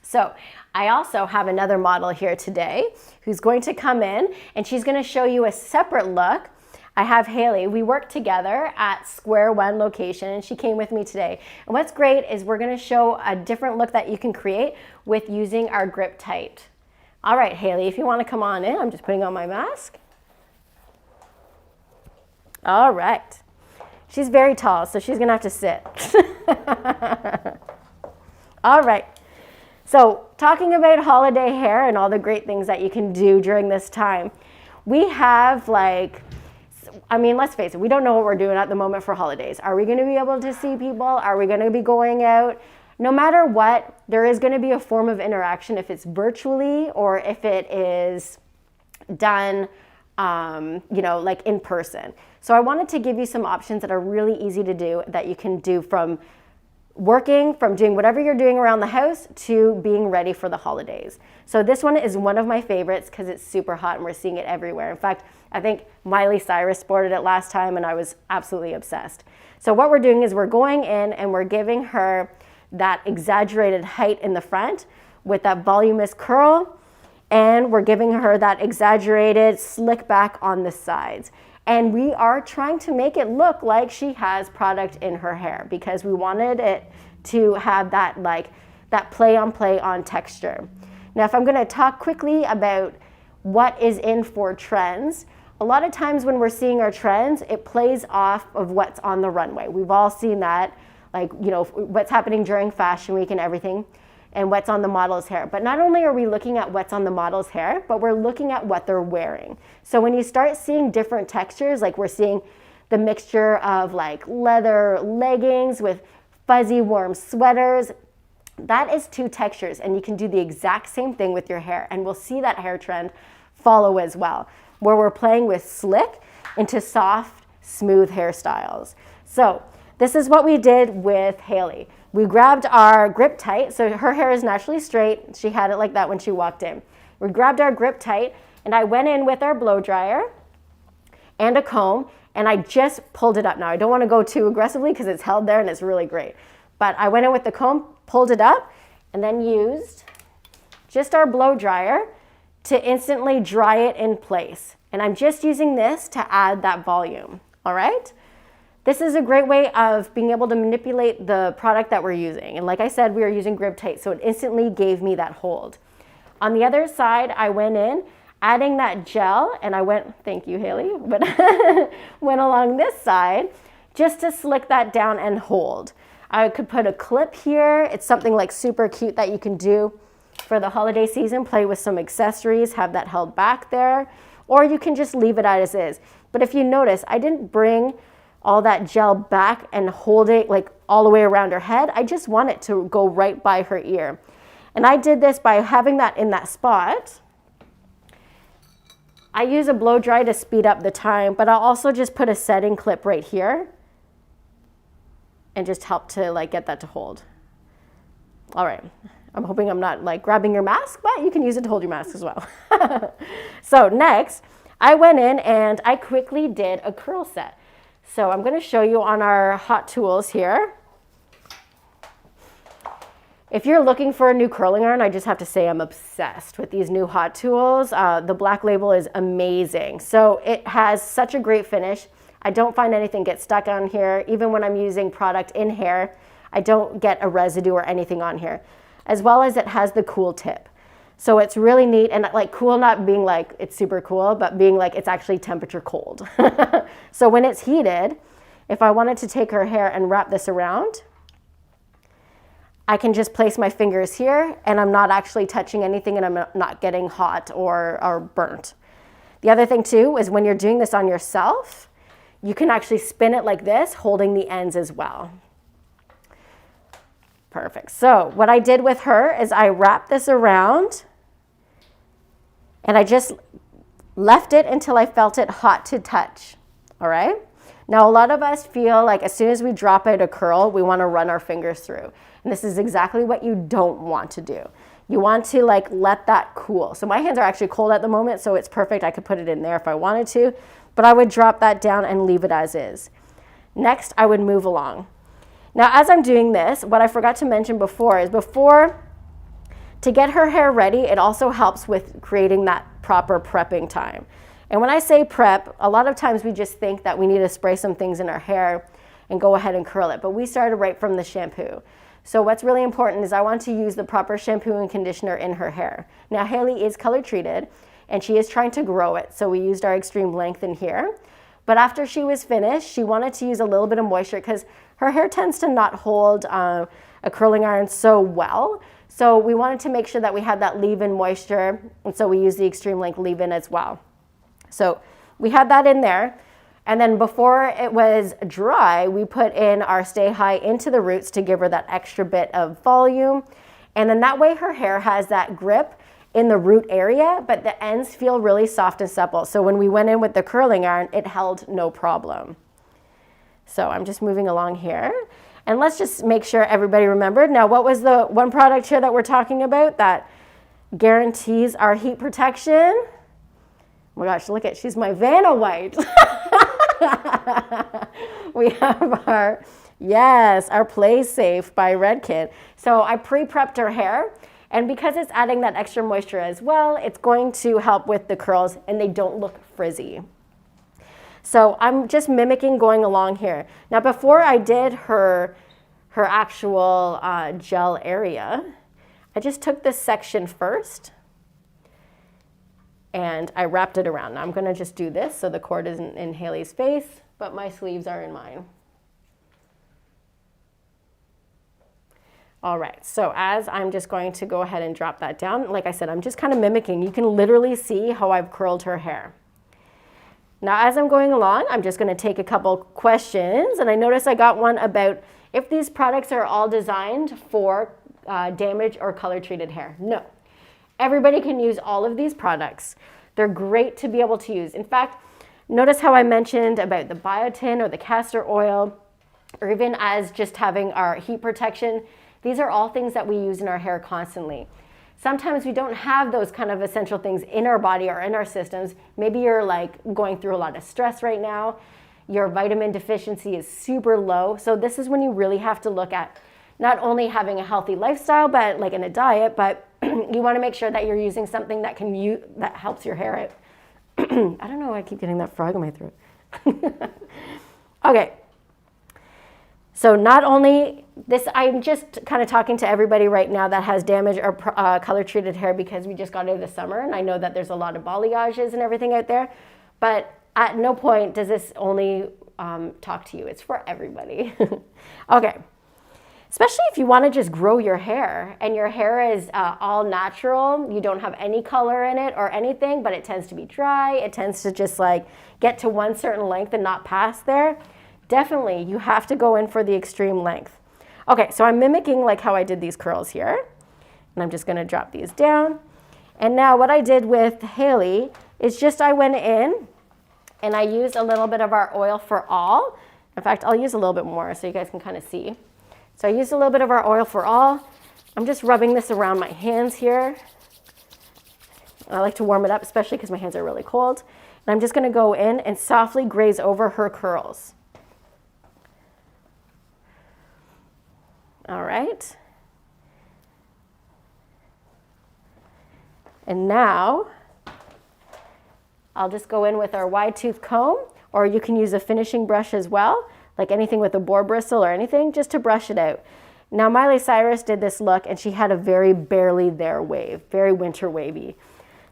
So I also have another model here today who's going to come in and she's going to show you a separate look. I have Haley. We work together at Square One location and she came with me today. And what's great is we're going to show a different look that you can create with using our griptight. All right, Haley, if you want to come on in, I'm just putting on my mask. All right. She's very tall, so she's going to have to sit. All right. So talking about holiday hair and all the great things that you can do during this time, we have let's face it, we don't know what we're doing at the moment for holidays. Are we going to be able to see people? Are we going to be going out? No matter what, there is going to be a form of interaction if it's virtually or if it is done, like in person. So I wanted to give you some options that are really easy to do that you can do from doing whatever you're doing around the house to being ready for the holidays. So this one is one of my favorites because it's super hot and we're seeing it everywhere. In fact, I think Miley Cyrus sported it last time and I was absolutely obsessed. So what we're doing is we're going in and we're giving her that exaggerated height in the front with that voluminous curl, and we're giving her that exaggerated slick back on the sides. And we are trying to make it look like she has product in her hair because we wanted it to have that play on texture. Now, if I'm going to talk quickly about what is in for trends, a lot of times when we're seeing our trends, it plays off of what's on the runway. We've all seen that, what's happening during Fashion Week and everything, and what's on the model's hair. But not only are we looking at what's on the model's hair, but we're looking at what they're wearing. So when you start seeing different textures, like we're seeing the mixture of like leather leggings with fuzzy warm sweaters, that is two textures, and you can do the exact same thing with your hair, and we'll see that hair trend follow as well, where we're playing with slick into soft, smooth hairstyles. So this is what we did with Haley. We grabbed our griptight, so her hair is naturally straight. She had it like that when she walked in. We grabbed our griptight, and I went in with our blow dryer and a comb, and I just pulled it up. Now, I don't want to go too aggressively because it's held there and it's really great. But I went in with the comb, pulled it up, and then used just our blow dryer to instantly dry it in place. And I'm just using this to add that volume, all right? This is a great way of being able to manipulate the product that we're using. And like I said, we are using griptight, so it instantly gave me that hold. On the other side, I went in, adding that gel, and I went, thank you, Haley, but went along this side just to slick that down and hold. I could put a clip here. It's something like super cute that you can do for the holiday season, play with some accessories, have that held back there, or you can just leave it as is. But if you notice, I didn't bring all that gel back and hold it like all the way around her head. I just want it to go right by her ear. And I did this by having that in that spot. I use a blow dry to speed up the time, but I'll also just put a setting clip right here and just help to like get that to hold. All right, I'm hoping I'm not like grabbing your mask, but you can use it to hold your mask as well. So next, I went in and I quickly did a curl set. So I'm gonna show you on our hot tools here. If you're looking for a new curling iron, I just have to say I'm obsessed with these new hot tools. The Black Label is amazing. So it has such a great finish. I don't find anything get stuck on here. Even when I'm using product in hair, I don't get a residue or anything on here. As well as it has the cool tip. So it's really neat, and like cool not being like it's super cool, but being like it's actually temperature cold. So when it's heated, if I wanted to take her hair and wrap this around, I can just place my fingers here and I'm not actually touching anything and I'm not getting hot or burnt. The other thing too is when you're doing this on yourself, you can actually spin it like this, holding the ends as well. Perfect. So what I did with her is I wrapped this around and I just left it until I felt it hot to touch. All right. Now, a lot of us feel like as soon as we drop out a curl, we want to run our fingers through. And this is exactly what you don't want to do. You want to like let that cool. So my hands are actually cold at the moment, so it's perfect. I could put it in there if I wanted to, but I would drop that down and leave it as is. Next, I would move along. Now, as I'm doing this, what I forgot to mention before is to get her hair ready, it also helps with creating that proper prepping time. And when I say prep, a lot of times we just think that we need to spray some things in our hair and go ahead and curl it, but we started right from the shampoo. So what's really important is I want to use the proper shampoo and conditioner in her hair. Now, Haley is color treated and she is trying to grow it, so we used our extreme length in here. But after she was finished, she wanted to use a little bit of moisture because her hair tends to not hold a curling iron so well. So we wanted to make sure that we had that leave-in moisture, and so we used the extreme length leave-in as well. So we had that in there, and then before it was dry, we put in our Stay High into the roots to give her that extra bit of volume. And then that way her hair has that grip in the root area, but the ends feel really soft and supple. So when we went in with the curling iron, it held no problem. So I'm just moving along here. And let's just make sure everybody remembered. Now, what was the one product here that we're talking about that guarantees our heat protection? Oh my gosh, look at, she's my Vanna White. We have our, yes, our Play Safe by Redken. So I pre-prepped her hair, and because it's adding that extra moisture as well, it's going to help with the curls and they don't look frizzy. So I'm just mimicking going along here. Now, before I did her actual gel area, I just took this section first and I wrapped it around. Now I'm gonna just do this so the cord isn't in Haley's face, but my sleeves are in mine. All right, so as I'm just going to go ahead and drop that down, like I said, I'm just kind of mimicking. You can literally see how I've curled her hair. Now, as I'm going along, I'm just going to take a couple questions, and I noticed I got one about if these products are all designed for damaged or color-treated hair. No. Everybody can use all of these products. They're great to be able to use. In fact, notice how I mentioned about the biotin or the castor oil, or even as just having our heat protection. These are all things that we use in our hair constantly. Sometimes we don't have those kind of essential things in our body or in our systems. Maybe you're like going through a lot of stress right now. Your vitamin deficiency is super low. So this is when you really have to look at, not only having a healthy lifestyle, but like in a diet, but you want to make sure that you're using something that that helps your hair out. I don't know why I keep getting that frog in my throat. Okay. So not only this, I'm just kind of talking to everybody right now that has damaged or color treated hair because we just got into the summer, and I know that there's a lot of balayages and everything out there, but at no point does this only talk to you. It's for everybody. Okay. Especially if you want to just grow your hair and your hair is all natural, you don't have any color in it or anything, but it tends to be dry, it tends to just like get to one certain length and not past there. Definitely, you have to go in for the extreme length. Okay, so I'm mimicking like how I did these curls here, and I'm just gonna drop these down. And now what I did with Haley is just I went in and I used a little bit of our oil for all. In fact, I'll use a little bit more so you guys can kind of see. So I used a little bit of our oil for all. I'm just rubbing this around my hands here. I like to warm it up, especially because my hands are really cold. And I'm just gonna go in and softly graze over her curls. All right. And now, I'll just go in with our wide tooth comb, or you can use a finishing brush as well, like anything with a boar bristle or anything, just to brush it out. Now Miley Cyrus did this look and she had a very barely there wave, very winter wavy.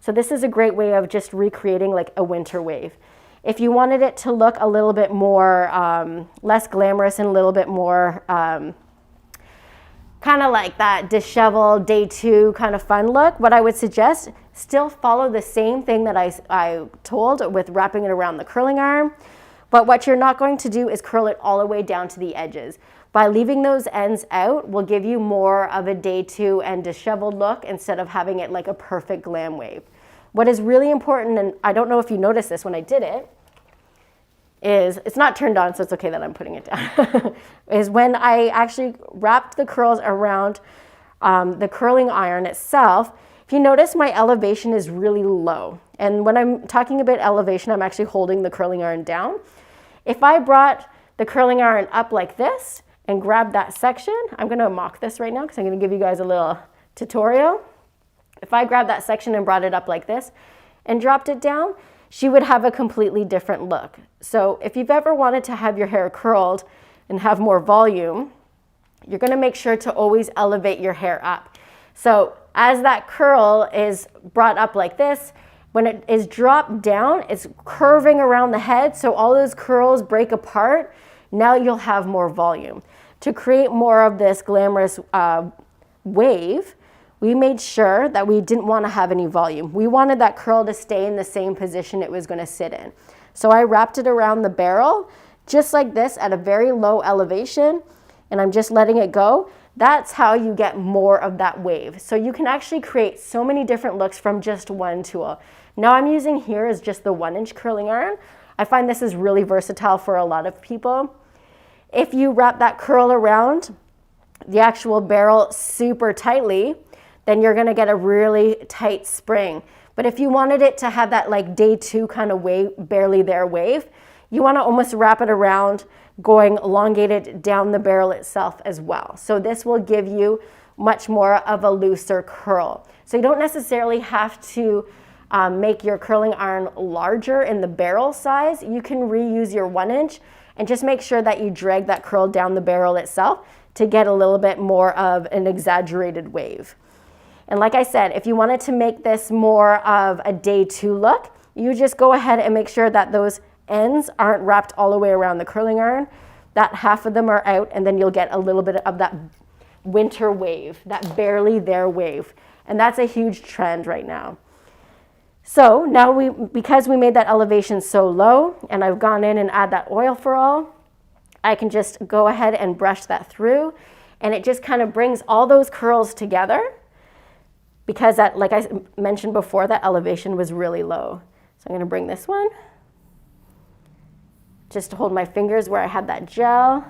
So this is a great way of just recreating like a winter wave. If you wanted it to look a little bit more, less glamorous and a little bit more kind of like that disheveled day two kind of fun look, what I would suggest, still follow the same thing that I told with wrapping it around the curling iron. But what you're not going to do is curl it all the way down to the edges. By leaving those ends out will give you more of a day two and disheveled look instead of having it like a perfect glam wave. What is really important, and I don't know if you noticed this when I did it, is, it's not turned on, so it's okay that I'm putting it down, is when I actually wrapped the curls around the curling iron itself. If you notice, my elevation is really low. And when I'm talking about elevation, I'm actually holding the curling iron down. If I brought the curling iron up like this and grabbed that section, I'm gonna mock this right now because I'm gonna give you guys a little tutorial. If I grabbed that section and brought it up like this and dropped it down, she would have a completely different look. So if you've ever wanted to have your hair curled and have more volume, you're gonna make sure to always elevate your hair up. So as that curl is brought up like this, when it is dropped down, it's curving around the head, so all those curls break apart. Now you'll have more volume. To create more of this glamorous wave, we made sure that we didn't want to have any volume. We wanted that curl to stay in the same position it was going to sit in. So I wrapped it around the barrel, just like this at a very low elevation, and I'm just letting it go. That's how you get more of that wave. So you can actually create so many different looks from just one tool. Now I'm using here is just the 1-inch curling iron. I find this is really versatile for a lot of people. If you wrap that curl around the actual barrel super tightly, then you're gonna get a really tight spring. But if you wanted it to have that like day two kind of wave, barely there wave, you wanna almost wrap it around, going elongated down the barrel itself as well. So this will give you much more of a looser curl. So you don't necessarily have to make your curling iron larger in the barrel size. You can reuse your 1-inch and just make sure that you drag that curl down the barrel itself to get a little bit more of an exaggerated wave. And like I said, if you wanted to make this more of a day two look, you just go ahead and make sure that those ends aren't wrapped all the way around the curling iron, that half of them are out, and then you'll get a little bit of that winter wave, that barely there wave. And that's a huge trend right now. So now because we made that elevation so low and I've gone in and add that oil for all, I can just go ahead and brush that through, and it just kind of brings all those curls together because that, like I mentioned before, that elevation was really low. So I'm gonna bring this one, just to hold my fingers where I had that gel.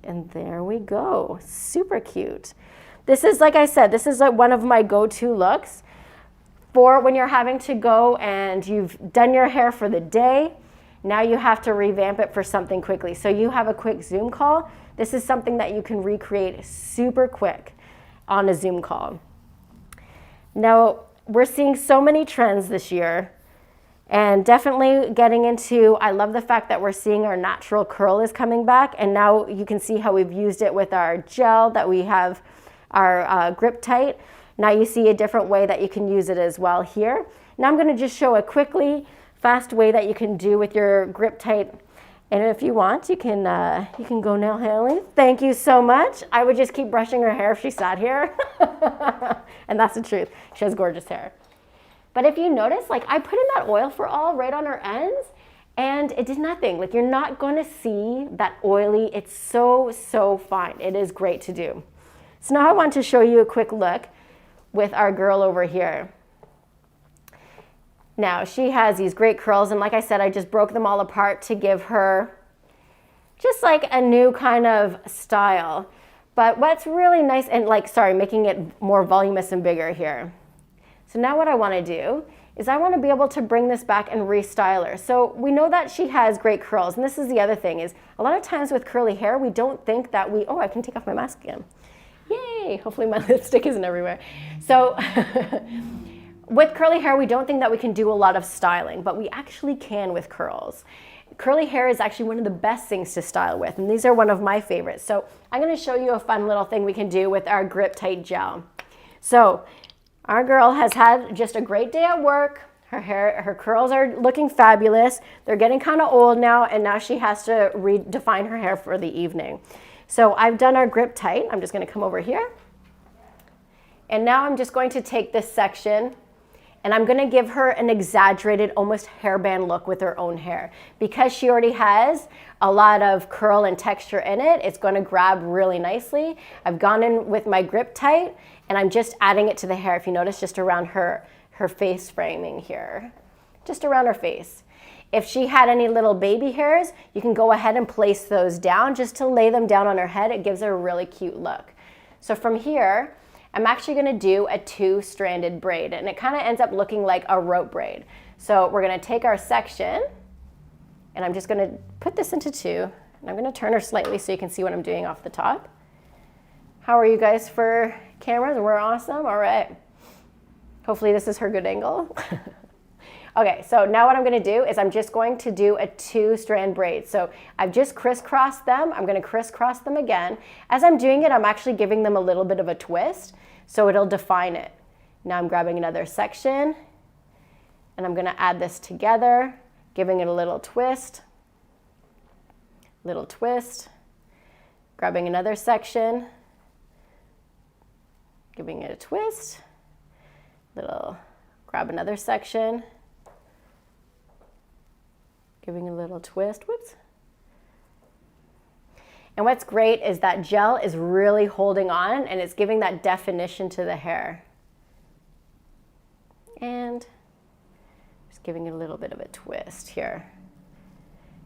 And there we go, super cute. This is, like I said, this is like one of my go-to looks for when you're having to go and you've done your hair for the day. Now you have to revamp it for something quickly. So you have a quick Zoom call. This is something that you can recreate super quick on a Zoom call. Now, we're seeing so many trends this year, and definitely getting into, I love the fact that we're seeing our natural curl is coming back, and now you can see how we've used it with our gel, that we have our griptight. Now you see a different way that you can use it as well here. Now I'm going to just show a quickly fast way that you can do with your griptight. And if you want, you can go now, Haley. Thank you so much. I would just keep brushing her hair if she sat here. And that's the truth. She has gorgeous hair. But if you notice, like I put in that oil for all right on her ends, and it did nothing. Like you're not going to see that oily. It's so, so fine. It is great to do. So now I want to show you a quick look with our girl over here. Now she has these great curls, and like I said, I just broke them all apart to give her just like a new kind of style. But what's really nice, and making it more voluminous and bigger here. So now what I want to do is I want to be able to bring this back and restyle her. So we know that she has great curls, and this is the other thing, is a lot of times with curly hair, we don't think that oh, I can take off my mask again. Yay, hopefully my lipstick isn't everywhere. So with curly hair, we don't think that we can do a lot of styling, but we actually can with curls. Curly hair is actually one of the best things to style with, and these are one of my favorites. So I'm going to show you a fun little thing we can do with our griptight gel. So our girl has had just a great day at work. Her curls are looking fabulous. They're getting kind of old now, and now she has to redefine her hair for the evening. So I've done our griptight. I'm just going to come over here. And now I'm just going to take this section, and I'm going to give her an exaggerated, almost hairband look with her own hair. Because she already has a lot of curl and texture in it, it's going to grab really nicely. I've gone in with my griptight, and I'm just adding it to the hair, if you notice, just around her face framing here, just around her face. If she had any little baby hairs, you can go ahead and place those down just to lay them down on her head. It gives her a really cute look. So from here, I'm actually going to do a 2-stranded braid, and it kind of ends up looking like a rope braid. So we're going to take our section, and I'm just going to put this into 2, and I'm going to turn her slightly so you can see what I'm doing off the top. How are you guys for cameras? We're awesome. All right. Hopefully this is her good angle. Okay, so now what I'm going to do is I'm just going to do a 2-strand braid. So I've just crisscrossed them. I'm going to crisscross them again. As I'm doing it, I'm actually giving them a little bit of a twist, so it'll define it. Now I'm grabbing another section, and I'm going to add this together, giving it a little twist, grabbing another section, giving it a twist, grab another section, giving a little twist, whoops. And what's great is that gel is really holding on, and it's giving that definition to the hair. And just giving it a little bit of a twist here.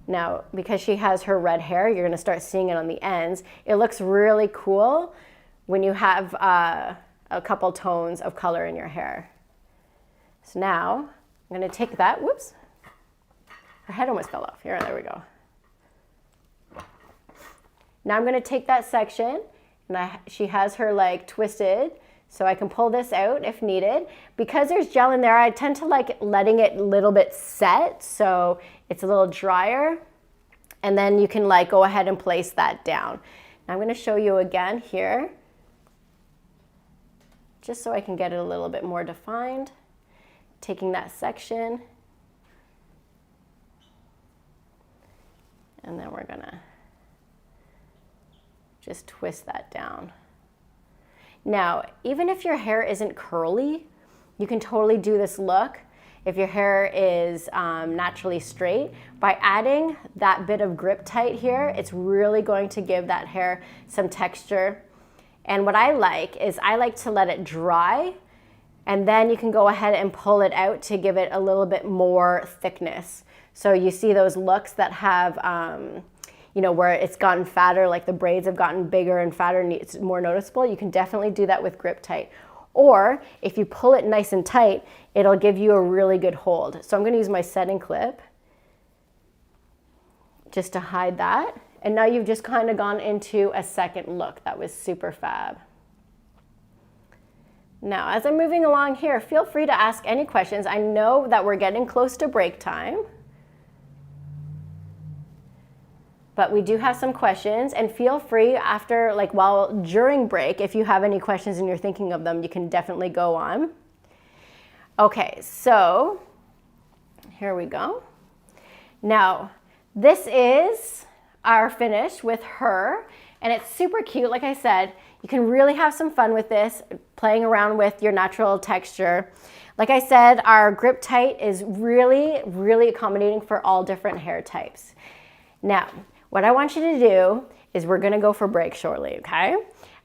Now, because she has her red hair, you're going to start seeing it on the ends. It looks really cool when you have a couple tones of color in your hair. So now I'm going to take that, whoops, her head almost fell off. Here, there we go. Now I'm going to take that section, and she has her like twisted, so I can pull this out if needed. Because there's gel in there, I tend to like letting it a little bit set, so it's a little drier, and then you can like go ahead and place that down. Now I'm going to show you again here, just so I can get it a little bit more defined. Taking that section, and then we're gonna just twist that down. Now, even if your hair isn't curly, you can totally do this look if your hair is naturally straight. By adding that bit of griptight here, it's really going to give that hair some texture. And what I like is I like to let it dry, and then you can go ahead and pull it out to give it a little bit more thickness. So you see those looks that have, where it's gotten fatter, like the braids have gotten bigger and fatter and it's more noticeable. You can definitely do that with griptight. Or if you pull it nice and tight, it'll give you a really good hold. So I'm going to use my setting clip just to hide that. And now you've just kind of gone into a second look. That was super fab. Now, as I'm moving along here, feel free to ask any questions. I know that we're getting close to break time, but we do have some questions, and feel free after, like during break, if you have any questions and you're thinking of them, you can definitely go on. Okay, so here we go. Now, this is our finish with her, and it's super cute. Like I said, you can really have some fun with this, playing around with your natural texture. Like I said, our griptight is really, really accommodating for all different hair types. Now, what I want you to do is we're gonna go for break shortly, okay?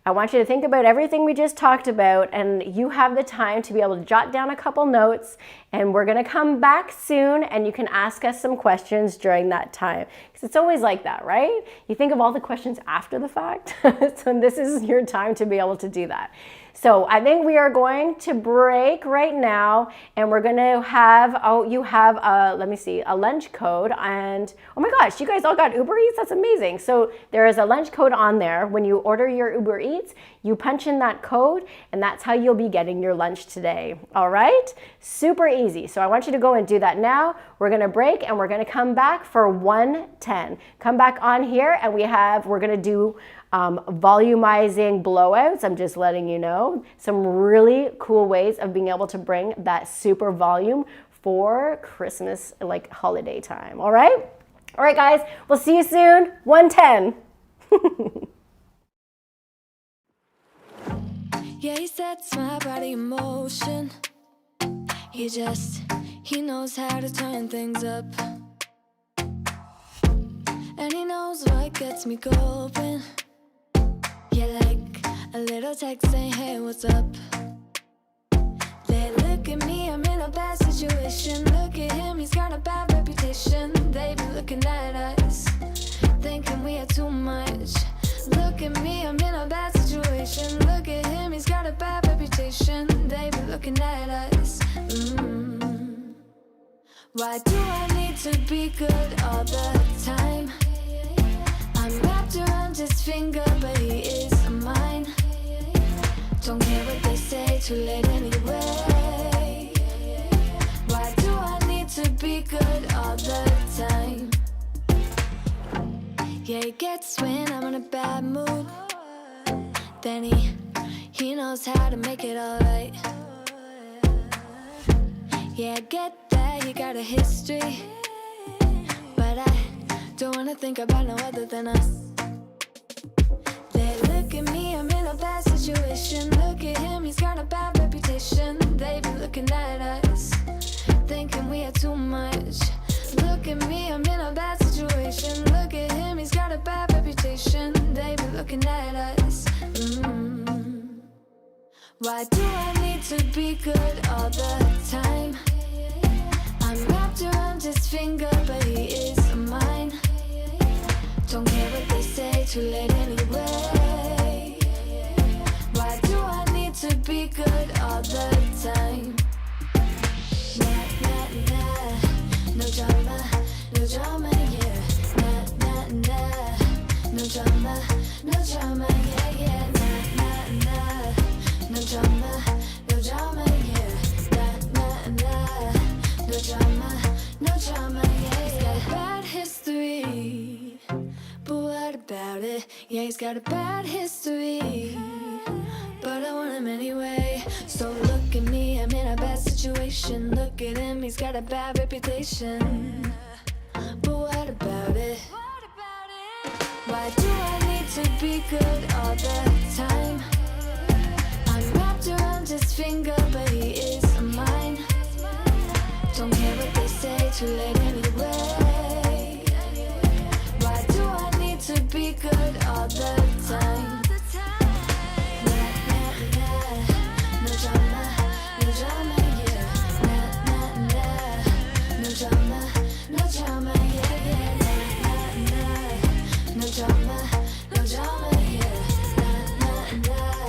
I want you to think about everything we just talked about, and you have the time to be able to jot down a couple notes, and we're gonna come back soon and you can ask us some questions during that time. Because it's always like that, right? You think of all the questions after the fact, so this is your time to be able to do that. So I think we are going to break right now, and we're gonna have, you have let me see, a lunch code, and oh my gosh, you guys all got Uber Eats? That's amazing. So there is a lunch code on there. When you order your Uber Eats, you punch in that code, and that's how you'll be getting your lunch today, all right? Super easy. So I want you to go and do that now. We're gonna break, and we're gonna come back for 1:10. Come back on here, and we're gonna do volumizing blowouts. I'm just letting you know some really cool ways of being able to bring that super volume for Christmas, like holiday time. All right, guys, we'll see you soon. 1:10. Yeah, he sets my body in motion. He knows how to turn things up. And he knows what gets me going. Yeah, like a little text saying, hey, what's up? They look at me, I'm in a bad situation. Look at him, he's got a bad reputation. They be looking at us, thinking we are too much. Look at me, I'm in a bad situation. Look at him, he's got a bad reputation. They be looking at us. Why do I need to be good all the time? I'm wrapped around his finger, but he is mine. Don't care what they say, too late anyway. Why do I need to be good all the time? Yeah, he gets when I'm in a bad mood. Then he knows how to make it alright. Yeah, I get that you got a history, but I don't wanna think about no other than us. They look at me, I'm in a bad situation. Look at him, he's got a bad reputation. They be looking at us, thinking we are too much. Look at me, I'm in a bad situation. Look at him, he's got a bad reputation. They be looking at us. Why do I need to be good all the time? I'm wrapped around his finger, but he is mine. Don't care what they say, too late anyway. Why do I need to be good all the time? Nah, nah, nah, no drama, yeah. Nah, nah, nah, no drama, yeah. Nah, nah, nah, no drama, yeah. Nah, nah, no drama, yeah. He's got a bad history, but what about it? Yeah, he's got a bad history, but I want him anyway. So look at me, I'm in a bad situation. Look at him, he's got a bad reputation, but what about it? Why do I need to be good all the time? I'm wrapped around his finger, but he is mine. Don't care what they say, too late anyway. Why do I need to be good all the time? Nah, nah, nah, no drama, yeah. Nah, nah, nah, no drama, yeah. Nah, nah, nah, no drama, yeah. Nah, nah, nah,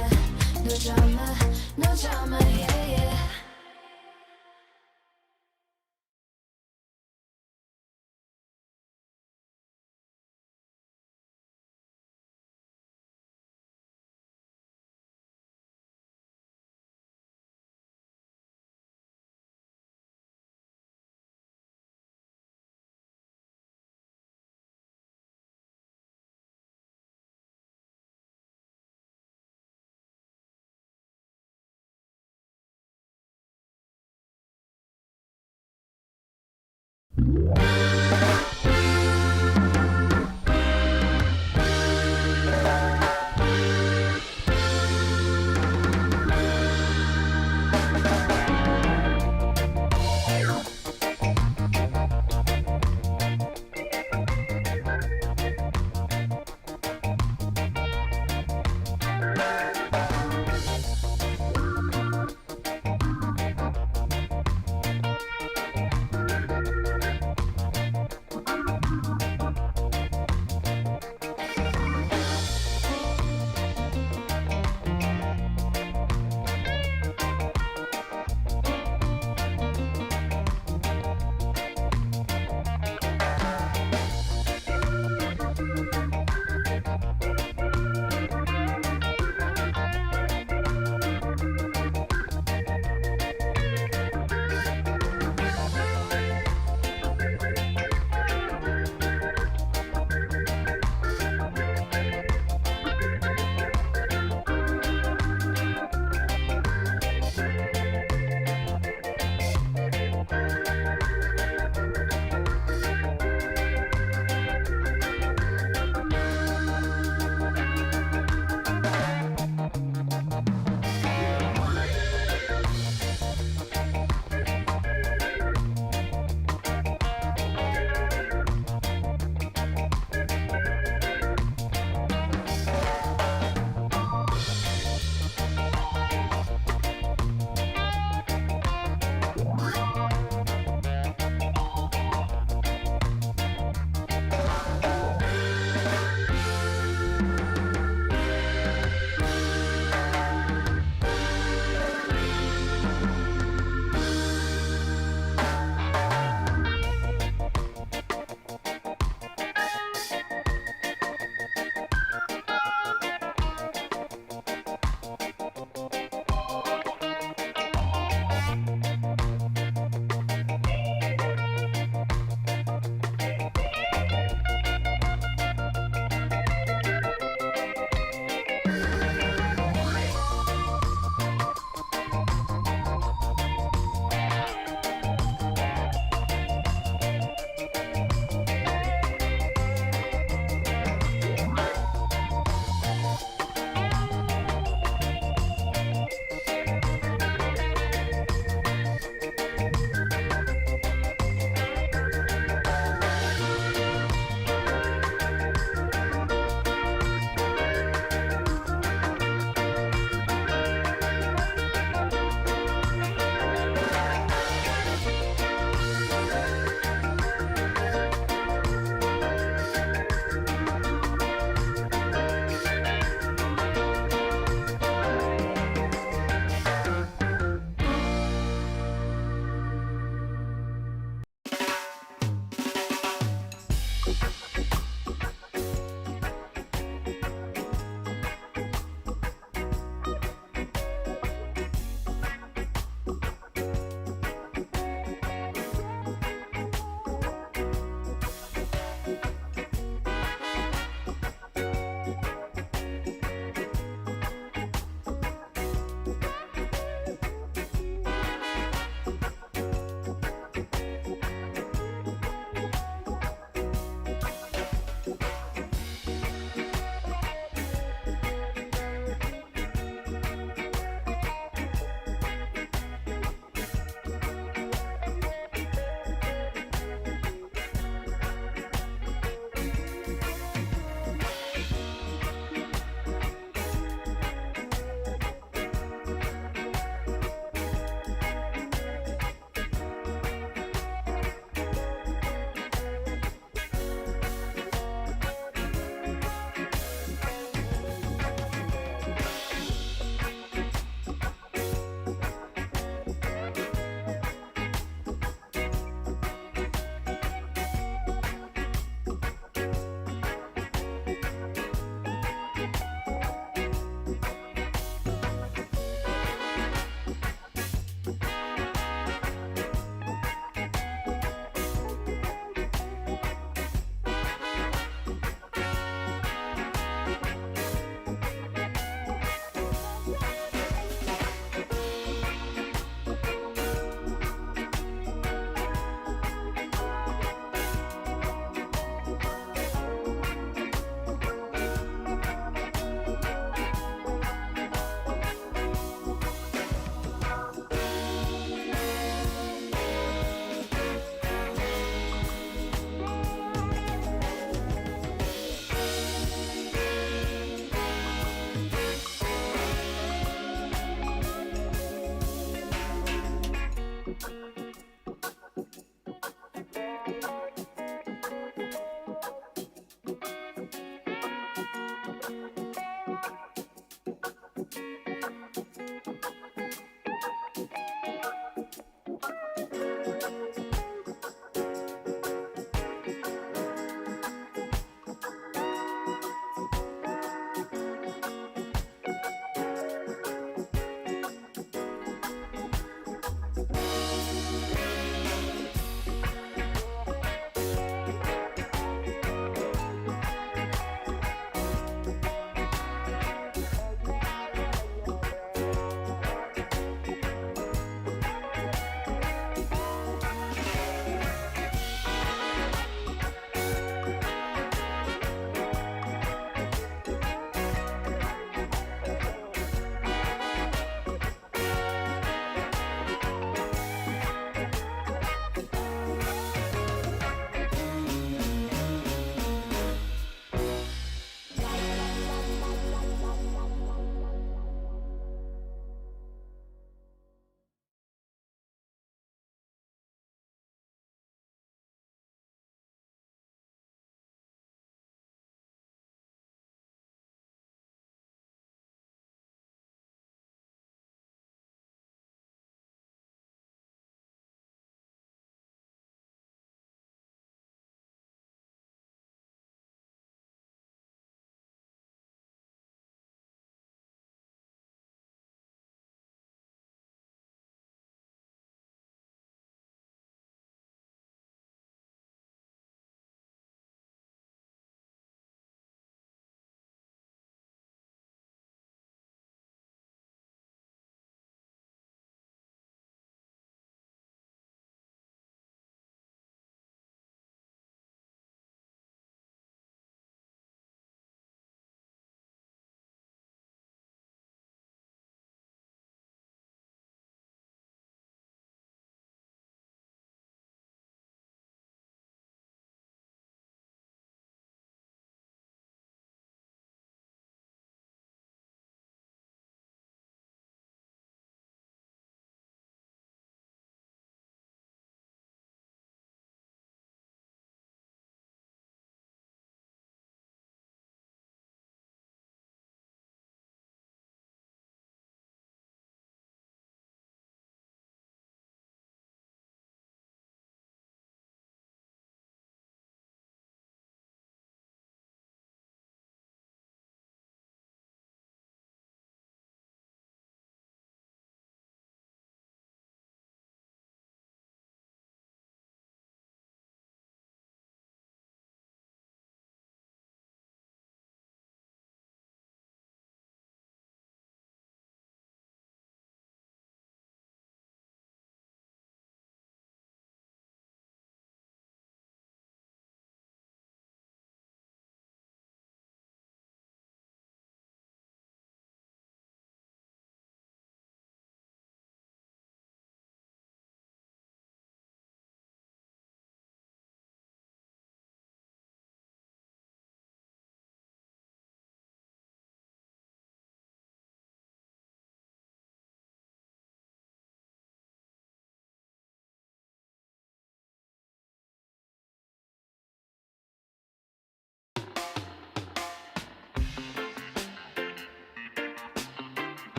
no drama, yeah.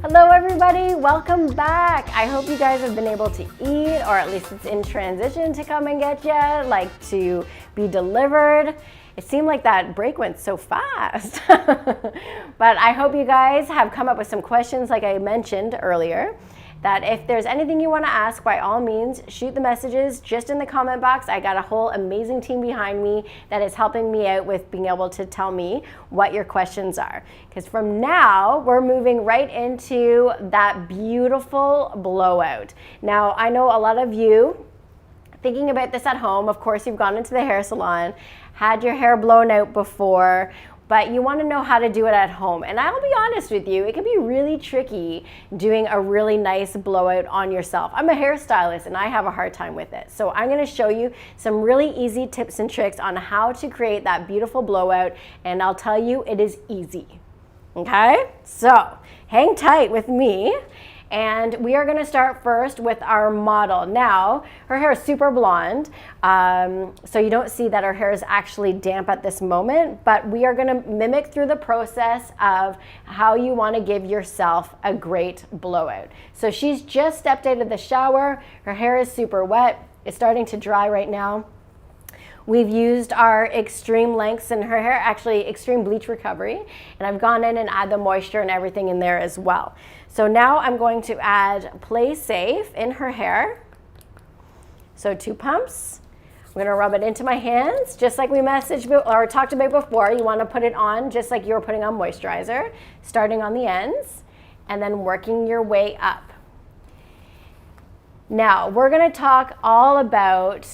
Hello everybody, welcome back. I hope you guys have been able to eat, or at least it's in transition to come and get you, like to be delivered. It seemed like that break went so fast. But I hope you guys have come up with some questions like I mentioned earlier. That if there's anything you want to ask, by all means, shoot the messages just in the comment box. I got a whole amazing team behind me that is helping me out with being able to tell me what your questions are. Because from now, we're moving right into that beautiful blowout. Now, I know a lot of you thinking about this at home. Of course, you've gone into the hair salon, had your hair blown out before, but you want to know how to do it at home. And I'll be honest with you, it can be really tricky doing a really nice blowout on yourself. I'm a hairstylist and I have a hard time with it. So I'm going to show you some really easy tips and tricks on how to create that beautiful blowout, and I'll tell you it is easy. Okay? So hang tight with me. And we are going to start first with our model. Now, her hair is super blonde, so you don't see that her hair is actually damp at this moment, but we are going to mimic through the process of how you want to give yourself a great blowout. So she's just stepped out of the shower. Her hair is super wet. It's starting to dry right now. We've used our extreme lengths in her hair, actually extreme bleach recovery, and I've gone in and add the moisture and everything in there as well. So now I'm going to add Play Safe in her hair. So 2 pumps. I'm going to rub it into my hands, just like we messaged or talked about before. You want to put it on just like you were putting on moisturizer, starting on the ends and then working your way up. Now we're going to talk all about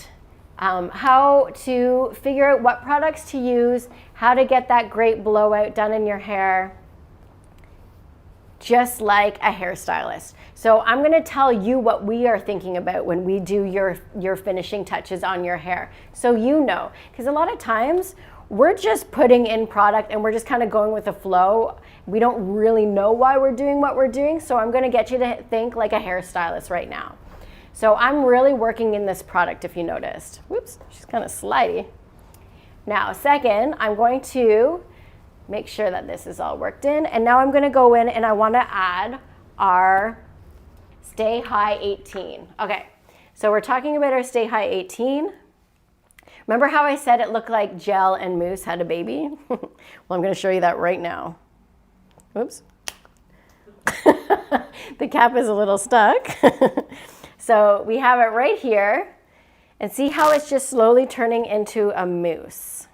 how to figure out what products to use, how to get that great blowout done in your hair, just like a hairstylist. So I'm going to tell you what we are thinking about when we do your finishing touches on your hair. So you know, because a lot of times we're just putting in product and we're just kind of going with the flow. We don't really know why we're doing what we're doing. So I'm going to get you to think like a hairstylist right now. So I'm really working in this product, if you noticed. Whoops, she's kind of slidey. Now, second, I'm going to make sure that this is all worked in. And now I'm going to go in and I want to add our Stay High 18. Okay, so we're talking about our Stay High 18. Remember how I said it looked like gel and mousse had a baby? Well, I'm going to show you that right now. Oops. The cap is a little stuck. So we have it right here, and see how it's just slowly turning into a mousse.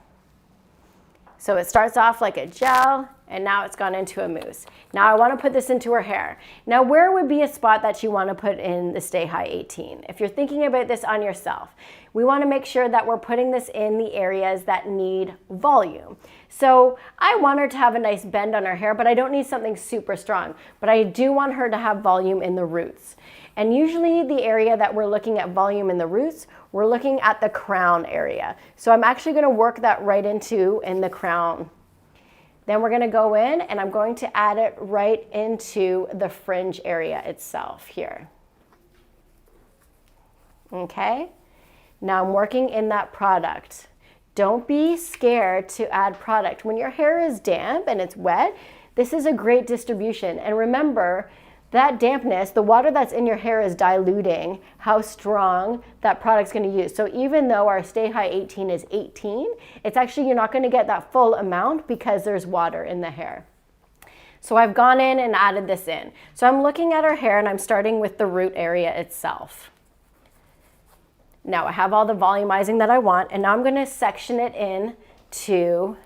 So it starts off like a gel, and now it's gone into a mousse. Now I want to put this into her hair. Now where would be a spot that you want to put in the Stay High 18? If you're thinking about this on yourself, we want to make sure that we're putting this in the areas that need volume. So I want her to have a nice bend on her hair, but I don't need something super strong. But I do want her to have volume in the roots. And usually the area that we're looking at volume in the roots, we're looking at the crown area. So I'm actually going to work that right in the crown. Then we're going to go in and I'm going to add it right into the fringe area itself here. Okay? Now I'm working in that product. Don't be scared to add product. When your hair is damp and it's wet, this is a great distribution. And remember, that dampness, the water that's in your hair is diluting how strong that product's going to use. So even though our Stay High 18 is 18, it's actually, you're not going to get that full amount because there's water in the hair. So I've gone in and added this in. So I'm looking at her hair and I'm starting with the root area itself. Now I have all the volumizing that I want, and now I'm going to section it in to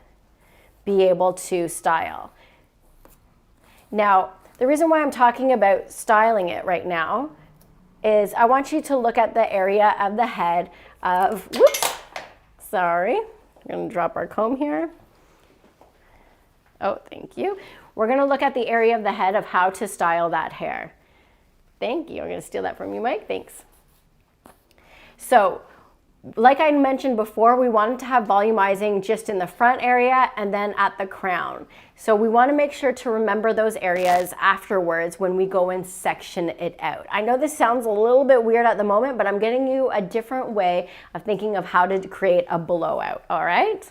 be able to style. Now, the reason why I'm talking about styling it right now is I want you to look at the area of the head of, whoops, sorry, I'm going to drop our comb here. Oh, thank you. We're going to look at the area of the head of how to style that hair. Thank you. I'm going to steal that from you, Mike. Thanks. So, like I mentioned before, we wanted to have volumizing just in the front area and then at the crown. So we want to make sure to remember those areas afterwards when we go and section it out. I know this sounds a little bit weird at the moment, but I'm getting you a different way of thinking of how to create a blowout, all right?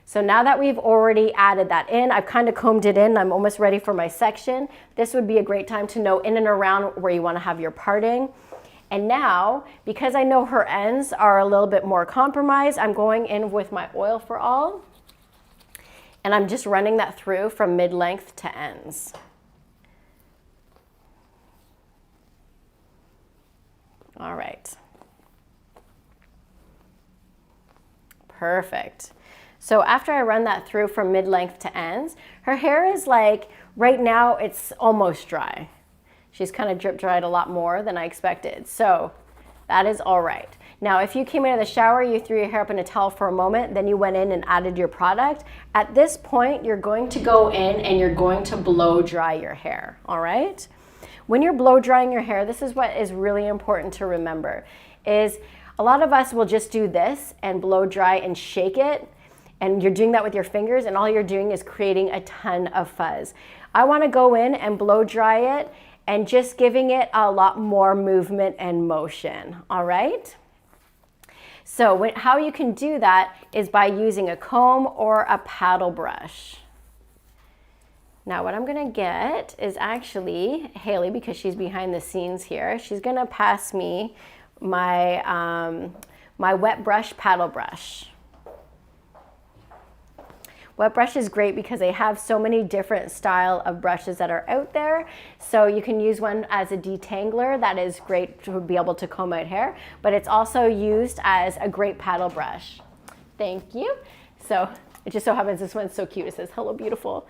So now that we've already added that in, I've kind of combed it in, I'm almost ready for my section. This would be a great time to know in and around where you want to have your parting. And now, because I know her ends are a little bit more compromised, I'm going in with my oil for all, and I'm just running that through from mid-length to ends. All right. Perfect. So after I run that through from mid-length to ends, her hair is like, right now it's almost dry. She's kind of drip dried a lot more than I expected. So that is all right. Now, if you came into the shower, you threw your hair up in a towel for a moment, then you went in and added your product. At this point, you're going to go in and you're going to blow dry your hair, all right? When you're blow drying your hair, this is what is really important to remember, is a lot of us will just do this and blow dry and shake it, and you're doing that with your fingers, and all you're doing is creating a ton of fuzz. I wanna go in and blow dry it and just giving it a lot more movement and motion, all right? So how you can do that is by using a comb or a paddle brush. Now what I'm gonna get is actually Haley, because she's behind the scenes here, she's gonna pass me my, my wet brush paddle brush. Wet brush is great because they have so many different style of brushes that are out there. So you can use one as a detangler that is great to be able to comb out hair, but it's also used as a great paddle brush. Thank you. So it just so happens this one's so cute. It says, "Hello, beautiful."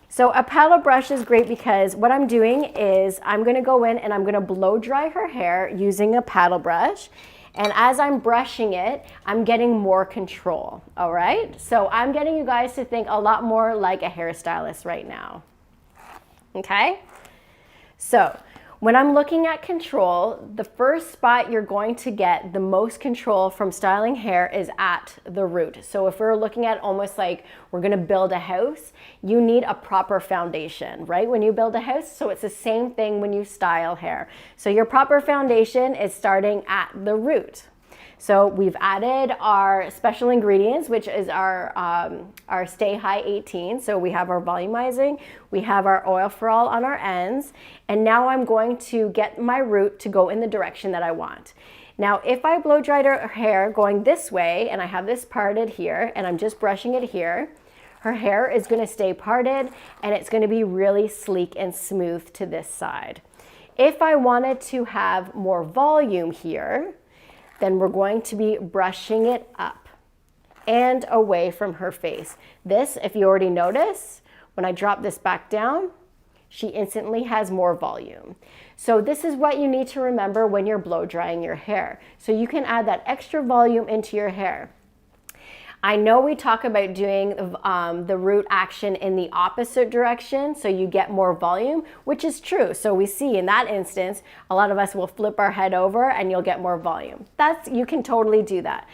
So a paddle brush is great because what I'm doing is I'm gonna go in and I'm gonna blow dry her hair using a paddle brush. And as I'm brushing it, I'm getting more control, all right? So I'm getting you guys to think a lot more like a hairstylist right now, okay? So when I'm looking at control, the first spot you're going to get the most control from styling hair is at the root. So if we're looking at almost like we're gonna build a house, you need a proper foundation, right? When you build a house, so it's the same thing when you style hair. So your proper foundation is starting at the root. So we've added our special ingredients, which is our Stay High 18. So we have our volumizing, we have our oil for all on our ends, and now I'm going to get my root to go in the direction that I want. Now, if I blow dried her hair going this way, and I have this parted here, and I'm just brushing it here, her hair is gonna stay parted, and it's gonna be really sleek and smooth to this side. If I wanted to have more volume here, then we're going to be brushing it up and away from her face. This, if you already notice, when I drop this back down, she instantly has more volume. So this is what you need to remember when you're blow drying your hair. So you can add that extra volume into your hair. I know we talk about doing the root action in the opposite direction so you get more volume, which is true. So we see in that instance, a lot of us will flip our head over and you'll get more volume. You can totally do that.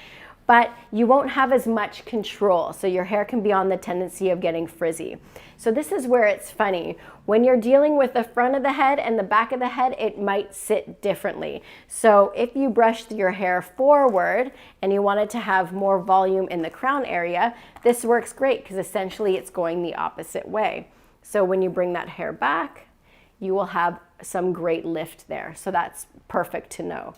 But you won't have as much control, so your hair can be on the tendency of getting frizzy. So this is where it's funny. When you're dealing with the front of the head and the back of the head, it might sit differently. So if you brushed your hair forward and you wanted to have more volume in the crown area, this works great because essentially it's going the opposite way. So when you bring that hair back, you will have some great lift there. So that's perfect to know.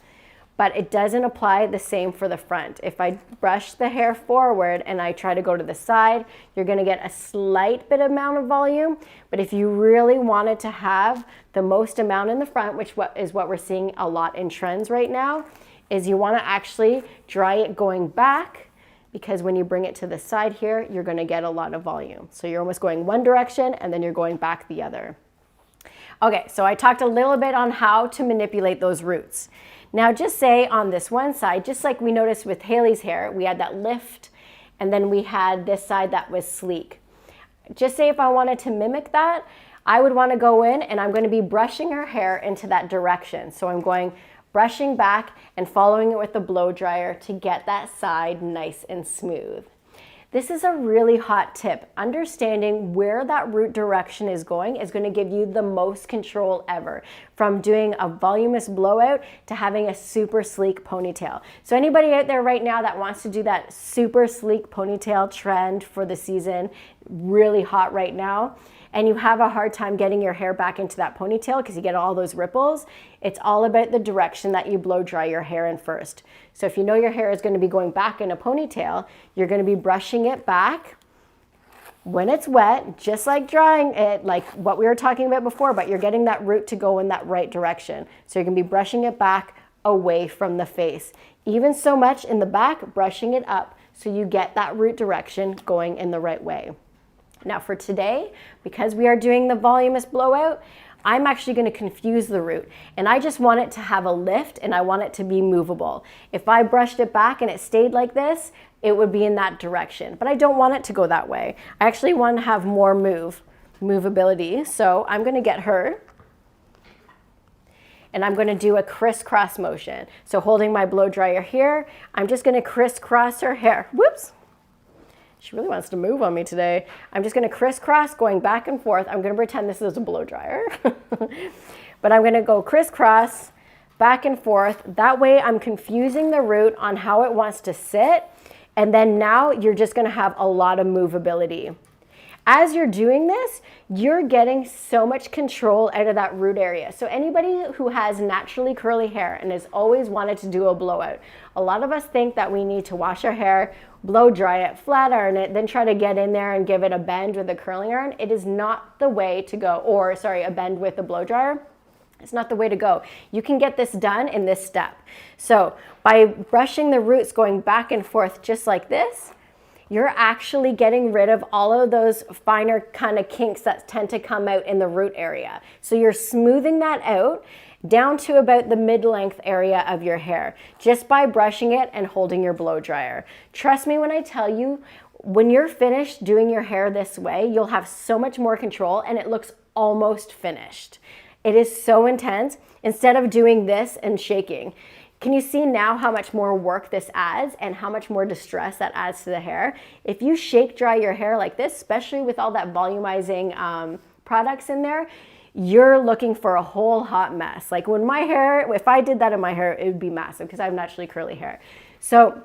But it doesn't apply the same for the front. If I brush the hair forward and I try to go to the side, you're gonna get a slight bit amount of volume. But if you really wanted to have the most amount in the front, which is what we're seeing a lot in trends right now, is you wanna actually dry it going back, because when you bring it to the side here, you're gonna get a lot of volume. So you're almost going one direction and then you're going back the other. Okay, so I talked a little bit on how to manipulate those roots. Now just say on this one side, just like we noticed with Haley's hair, we had that lift and then we had this side that was sleek. Just say if I wanted to mimic that, I would want to go in and I'm going to be brushing her hair into that direction. So I'm going brushing back and following it with the blow dryer to get that side nice and smooth. This is a really hot tip. Understanding where that root direction is going is going to give you the most control ever, from doing a voluminous blowout to having a super sleek ponytail. So anybody out there right now that wants to do that super sleek ponytail trend for the season, really hot right now, and you have a hard time getting your hair back into that ponytail because you get all those ripples, it's all about the direction that you blow dry your hair in first. So if you know your hair is going to be going back in a ponytail, you're going to be brushing it back when it's wet, just like drying it, like what we were talking about before, but you're getting that root to go in that right direction. So you're going to be brushing it back away from the face. Even so much in the back, brushing it up so you get that root direction going in the right way. Now for today, because we are doing the voluminous blowout, I'm actually going to confuse the root, and I just want it to have a lift and I want it to be movable. If I brushed it back and it stayed like this, it would be in that direction, but I don't want it to go that way. I actually want to have more movability. So I'm going to get her and I'm going to do a crisscross motion. So holding my blow dryer here, I'm just going to crisscross her hair. Whoops. She really wants to move on me today. I'm just going to crisscross going back and forth. I'm going to pretend this is a blow dryer. But I'm going to go crisscross back and forth. That way I'm confusing the root on how it wants to sit. And then now you're just going to have a lot of movability. As you're doing this, you're getting so much control out of that root area. So anybody who has naturally curly hair and has always wanted to do a blowout, a lot of us think that we need to wash our hair, blow dry it, flat iron it, then try to get in there and give it a bend with a curling iron. It is not the way to go, or sorry, a bend with a blow dryer. It's not the way to go. You can get this done in this step. So by brushing the roots going back and forth just like this, you're actually getting rid of all of those finer kind of kinks that tend to come out in the root area. So you're smoothing that out down to about the mid-length area of your hair just by brushing it and holding your blow dryer. Trust me when I tell you, when you're finished doing your hair this way, you'll have so much more control and it looks almost finished. It is so intense. Instead of doing this and shaking, can you see now how much more work this adds and how much more distress that adds to the hair? If you shake dry your hair like this, especially with all that volumizing products in there, you're looking for a whole hot mess. Like when my hair, if I did that in my hair, it would be massive because I have naturally curly hair. So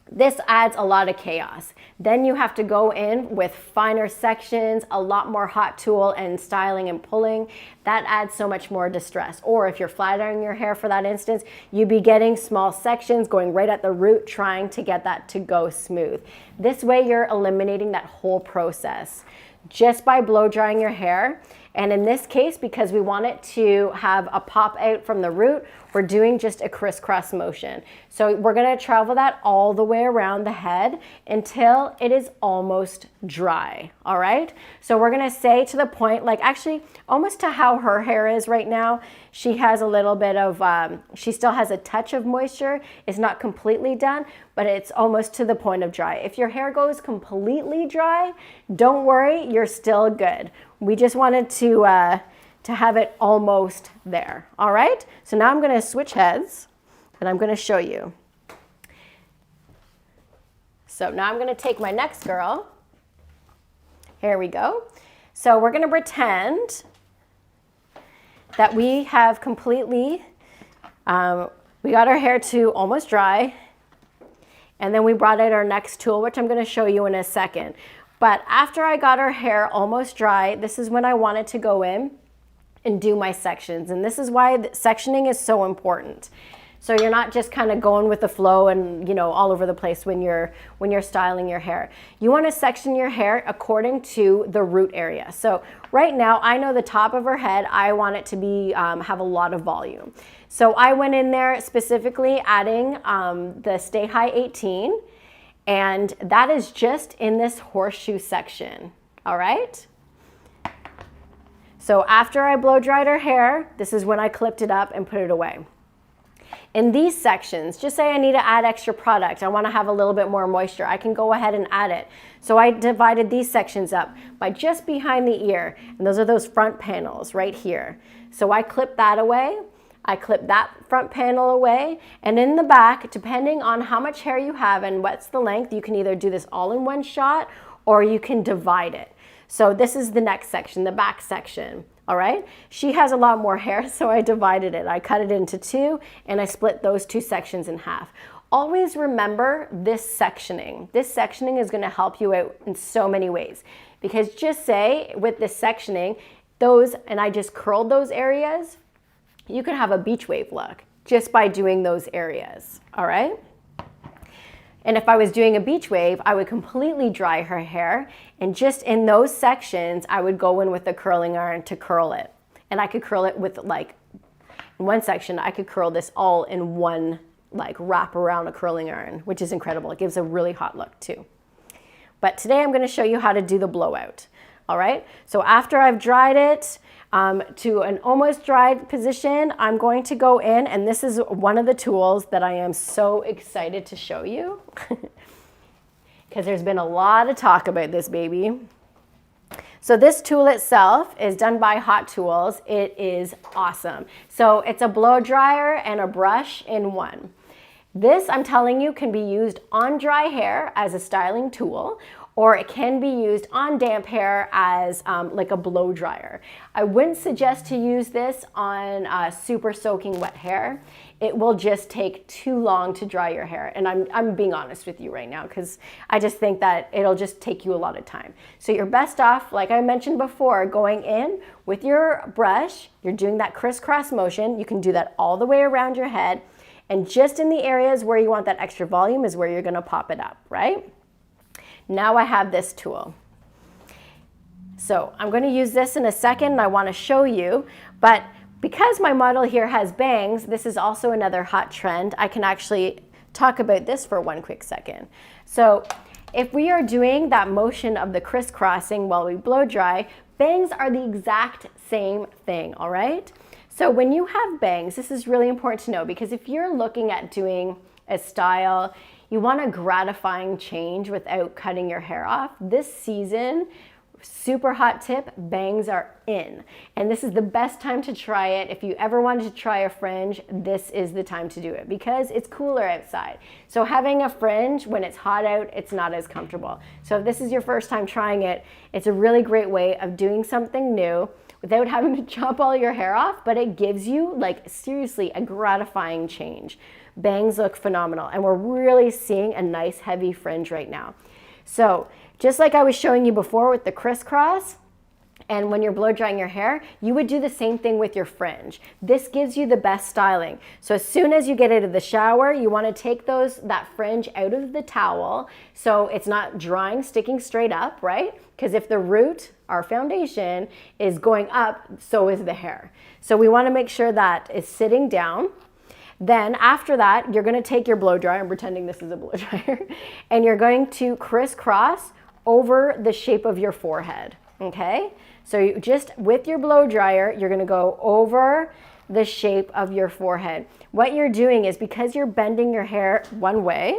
this adds a lot of chaos. Then you have to go in with finer sections, a lot more hot tool and styling and pulling. That adds so much more distress. Or if you're flat ironing your hair for that instance, you'd be getting small sections going right at the root trying to get that to go smooth. This way you're eliminating that whole process just by blow drying your hair. And in this case, because we want it to have a pop out from the root, we're doing just a crisscross motion. So we're gonna travel that all the way around the head until it is almost dry, all right? So we're gonna say to the point, like actually almost to how her hair is right now. She has a little bit of, she still has a touch of moisture. It's not completely done, but it's almost to the point of dry. If your hair goes completely dry, don't worry, you're still good. We just wanted to have it almost there, all right? So now I'm gonna switch heads and I'm gonna show you. So now I'm gonna take my next girl. Here we go. So we're gonna pretend that we have completely, we got our hair to almost dry, and then we brought out our next tool, which I'm gonna show you in a second. But after I got her hair almost dry, this is when I wanted to go in and do my sections. And this is why sectioning is so important. So you're not just kind of going with the flow and, you know, all over the place when you're styling your hair. You want to section your hair according to the root area. So right now, I know the top of her head, I want it to be have a lot of volume. So I went in there specifically adding the Stay High 18, and that is just in this horseshoe section. All right. So after I blow dried her hair, this is when I clipped it up and put it away. In these sections, just say I need to add extra product, I want to have a little bit more moisture, I can go ahead and add it. So I divided these sections up by just behind the ear, and those are those front panels right here. So I clip that away, I clip that front panel away, and in the back, depending on how much hair you have and what's the length, you can either do this all in one shot or you can divide it. So this is the next section, the back section. All right, she has a lot more hair, so I divided it. I cut it into two, and I split those two sections in half. Always remember this sectioning. This sectioning is gonna help you out in so many ways. Because just say, with this sectioning, and I just curled those areas, you can have a beach wave look just by doing those areas, all right? And if I was doing a beach wave, I would completely dry her hair, and just in those sections, I would go in with the curling iron to curl it. And I could curl it with, like, in one section, I could curl this all in one, like, wrap around a curling iron, which is incredible. It gives a really hot look too. But today I'm gonna show you how to do the blowout, all right? So after I've dried it, to an almost dried position, I'm going to go in, and this is one of the tools that I am so excited to show you because there's been a lot of talk about this baby. So this tool itself is done by Hot Tools. It is awesome. So it's a blow dryer and a brush in one. This, I'm telling you, can be used on dry hair as a styling tool, or it can be used on damp hair as like a blow dryer. I wouldn't suggest to use this on super soaking wet hair. It will just take too long to dry your hair. And I'm being honest with you right now, because I just think that it'll just take you a lot of time. So you're best off, like I mentioned before, going in with your brush, you're doing that crisscross motion. You can do that all the way around your head. And just in the areas where you want that extra volume is where you're gonna pop it up, right? Now I have this tool. So I'm going to use this in a second, and I want to show you, but because my model here has bangs, this is also another hot trend. I can actually talk about this for one quick second. So if we are doing that motion of the crisscrossing while we blow dry, bangs are the exact same thing, all right? So when you have bangs, this is really important to know, because if you're looking at doing a style, you want a gratifying change without cutting your hair off. This season, super hot tip, bangs are in. And this is the best time to try it. If you ever wanted to try a fringe, this is the time to do it because it's cooler outside. So having a fringe when it's hot out, it's not as comfortable. So if this is your first time trying it, it's a really great way of doing something new without having to chop all your hair off, but it gives you, like, seriously, a gratifying change. Bangs look phenomenal, and we're really seeing a nice heavy fringe right now. So just like I was showing you before with the crisscross, and when you're blow drying your hair, you would do the same thing with your fringe. This gives you the best styling. So as soon as you get out of the shower, you want to take that fringe out of the towel so it's not drying, sticking straight up, right? Because if the root, our foundation, is going up, so is the hair. So we want to make sure that it's sitting down. Then after that, you're going to take your blow dryer, I'm pretending this is a blow dryer, and you're going to crisscross over the shape of your forehead, okay? So you just, with your blow dryer, you're going to go over the shape of your forehead. What you're doing is, because you're bending your hair one way,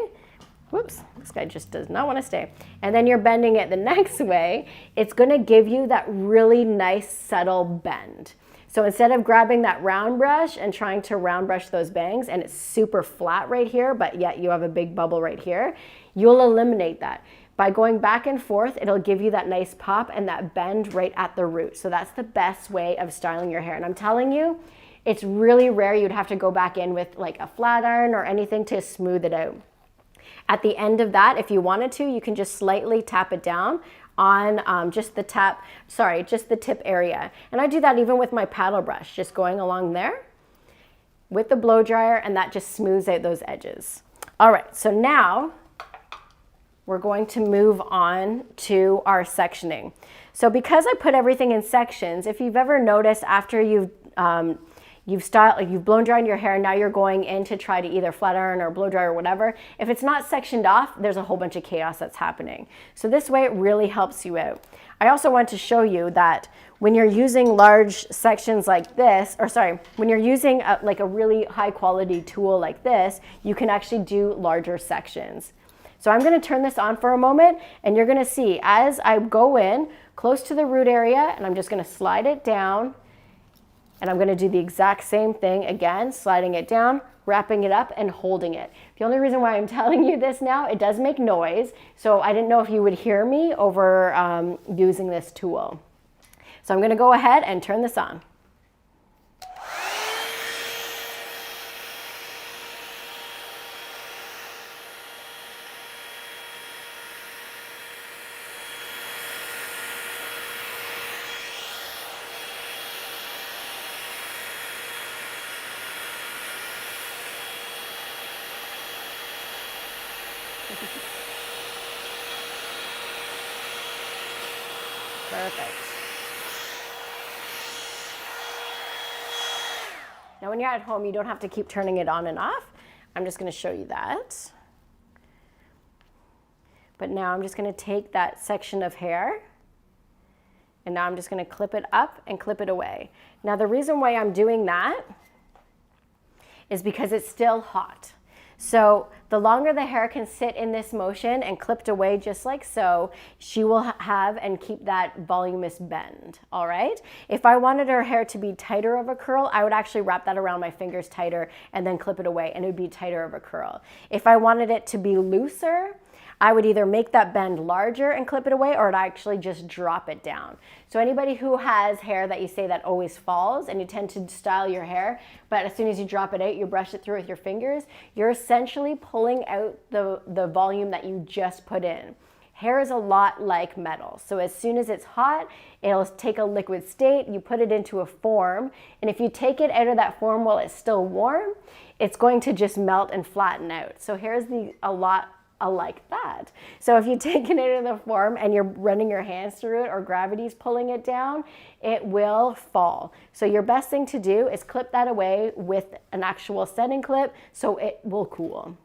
whoops, this guy just does not want to stay, and then you're bending it the next way, it's going to give you that really nice subtle bend. So instead of grabbing that round brush and trying to round brush those bangs, and it's super flat right here, but yet you have a big bubble right here, you'll eliminate that. By going back and forth, it'll give you that nice pop and that bend right at the root. So that's the best way of styling your hair. And I'm telling you, it's really rare you'd have to go back in with like a flat iron or anything to smooth it out. At the end of that, if you wanted to, you can just slightly tap it down. on just the tip area. And I do that even with my paddle brush, just going along there with the blow dryer, and that just smooths out those edges. All right, so now we're going to move on to our sectioning. So because I put everything in sections, if you've ever noticed after you've blown dried your hair, now you're going in to try to either flat iron or blow dry or whatever. If it's not sectioned off, there's a whole bunch of chaos that's happening. So this way it really helps you out. I also want to show you that when you're using large sections like this, when you're using like a really high quality tool like this, you can actually do larger sections. So I'm going to turn this on for a moment, and you're going to see as I go in close to the root area, and I'm just going to slide it down, and I'm going to do the exact same thing again, sliding it down, wrapping it up, and holding it. The only reason why I'm telling you this now, it does make noise, so I didn't know if you would hear me over using this tool. So I'm going to go ahead and turn this on. Perfect. Now when you're at home, you don't have to keep turning it on and off. I'm just going to show you that. But now I'm just going to take that section of hair, and now I'm just going to clip it up and clip it away. Now the reason why I'm doing that is because it's still hot. So the longer the hair can sit in this motion and clipped away just like so, she will have and keep that voluminous bend, all right? If I wanted her hair to be tighter of a curl, I would actually wrap that around my fingers tighter and then clip it away, and it would be tighter of a curl. If I wanted it to be looser, I would either make that bend larger and clip it away, or I'd actually just drop it down. So anybody who has hair that you say that always falls, and you tend to style your hair, but as soon as you drop it out, you brush it through with your fingers, you're essentially pulling out the volume that you just put in. Hair is a lot like metal. So as soon as it's hot, it'll take a liquid state, you put it into a form, and if you take it out of that form while it's still warm, it's going to just melt and flatten out. So hair is a lot like that. So if you take it out of the form and you're running your hands through it, or gravity's pulling it down, it will fall. So your best thing to do is clip that away with an actual setting clip so it will cool.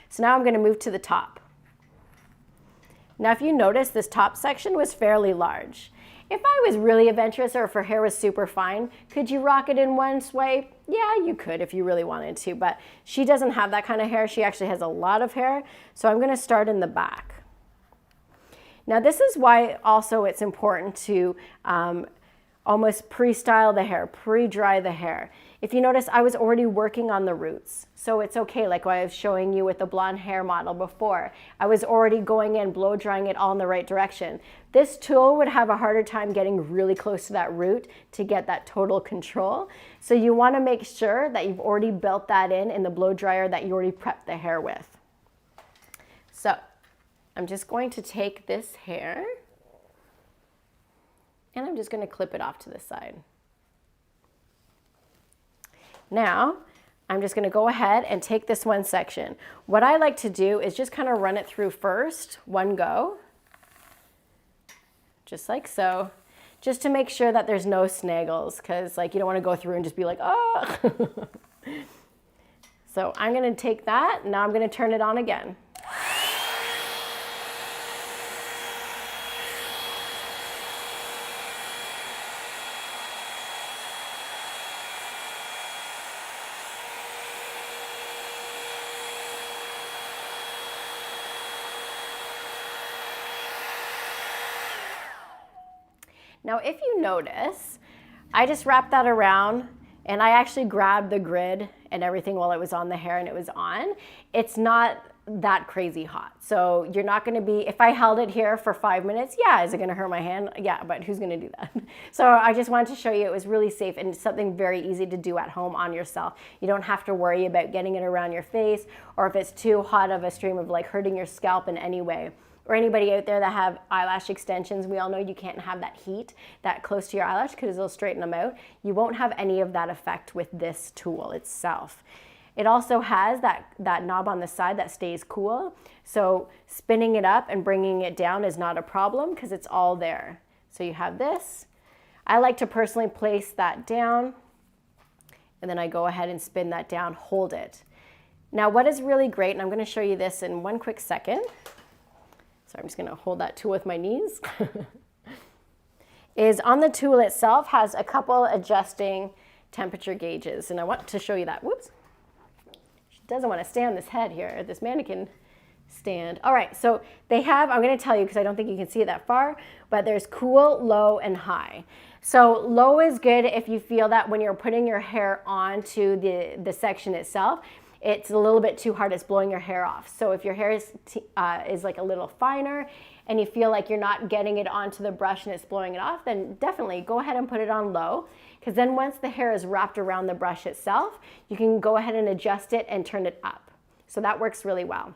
So now I'm going to move to the top. Now if you notice, this top section was fairly large. If I was really adventurous, or if her hair was super fine, could you rock it in one swipe? Yeah, you could if you really wanted to, but she doesn't have that kind of hair. She actually has a lot of hair, so I'm going to start in the back. Now this is why also it's important to almost pre-style the hair, pre-dry the hair. If you notice, I was already working on the roots, so it's okay, like what I was showing you with the blonde hair model before. I was already going in, blow drying it all in the right direction. This tool would have a harder time getting really close to that root to get that total control. So you want to make sure that you've already built that in the blow dryer that you already prepped the hair with. So I'm just going to take this hair, and I'm just going to clip it off to the side. Now, I'm just going to go ahead and take this one section. What I like to do is just kind of run it through first, one go, just like so, just to make sure that there's no snaggles, because like you don't want to go through and just be like, oh. So I'm going to take that, now I'm going to turn it on again. Now, if you notice, I just wrapped that around, and I actually grabbed the grid and everything while it was on the hair and it was on. It's not that crazy hot. So you're not gonna be, if I held it here for 5 minutes, yeah, is it gonna hurt my hand? Yeah, but who's gonna do that? So I just wanted to show you it was really safe and something very easy to do at home on yourself. You don't have to worry about getting it around your face, or if it's too hot of a stream of like hurting your scalp in any way. or anybody out there that have eyelash extensions, we all know you can't have that heat that close to your eyelash because it'll straighten them out. You won't have any of that effect with this tool itself. It also has that knob on the side that stays cool. So spinning it up and bringing it down is not a problem because it's all there. So you have this. I like to personally place that down, and then I go ahead and spin that down, hold it. Now what is really great, and I'm going to show you this in one quick second. So I'm just going to hold that tool with my knees. Is on the tool itself has a couple adjusting temperature gauges, and I want to show you that. Whoops. She doesn't want to stay on this head here, this mannequin stand. All right, so they have, I'm going to tell you because I don't think you can see it that far, but there's cool, low, and high. So low is good if you feel that when you're putting your hair onto the section itself, it's a little bit too hard, it's blowing your hair off. So if your hair is like a little finer and you feel like you're not getting it onto the brush and it's blowing it off, then definitely go ahead and put it on low, because then once the hair is wrapped around the brush itself, you can go ahead and adjust it and turn it up. So that works really well.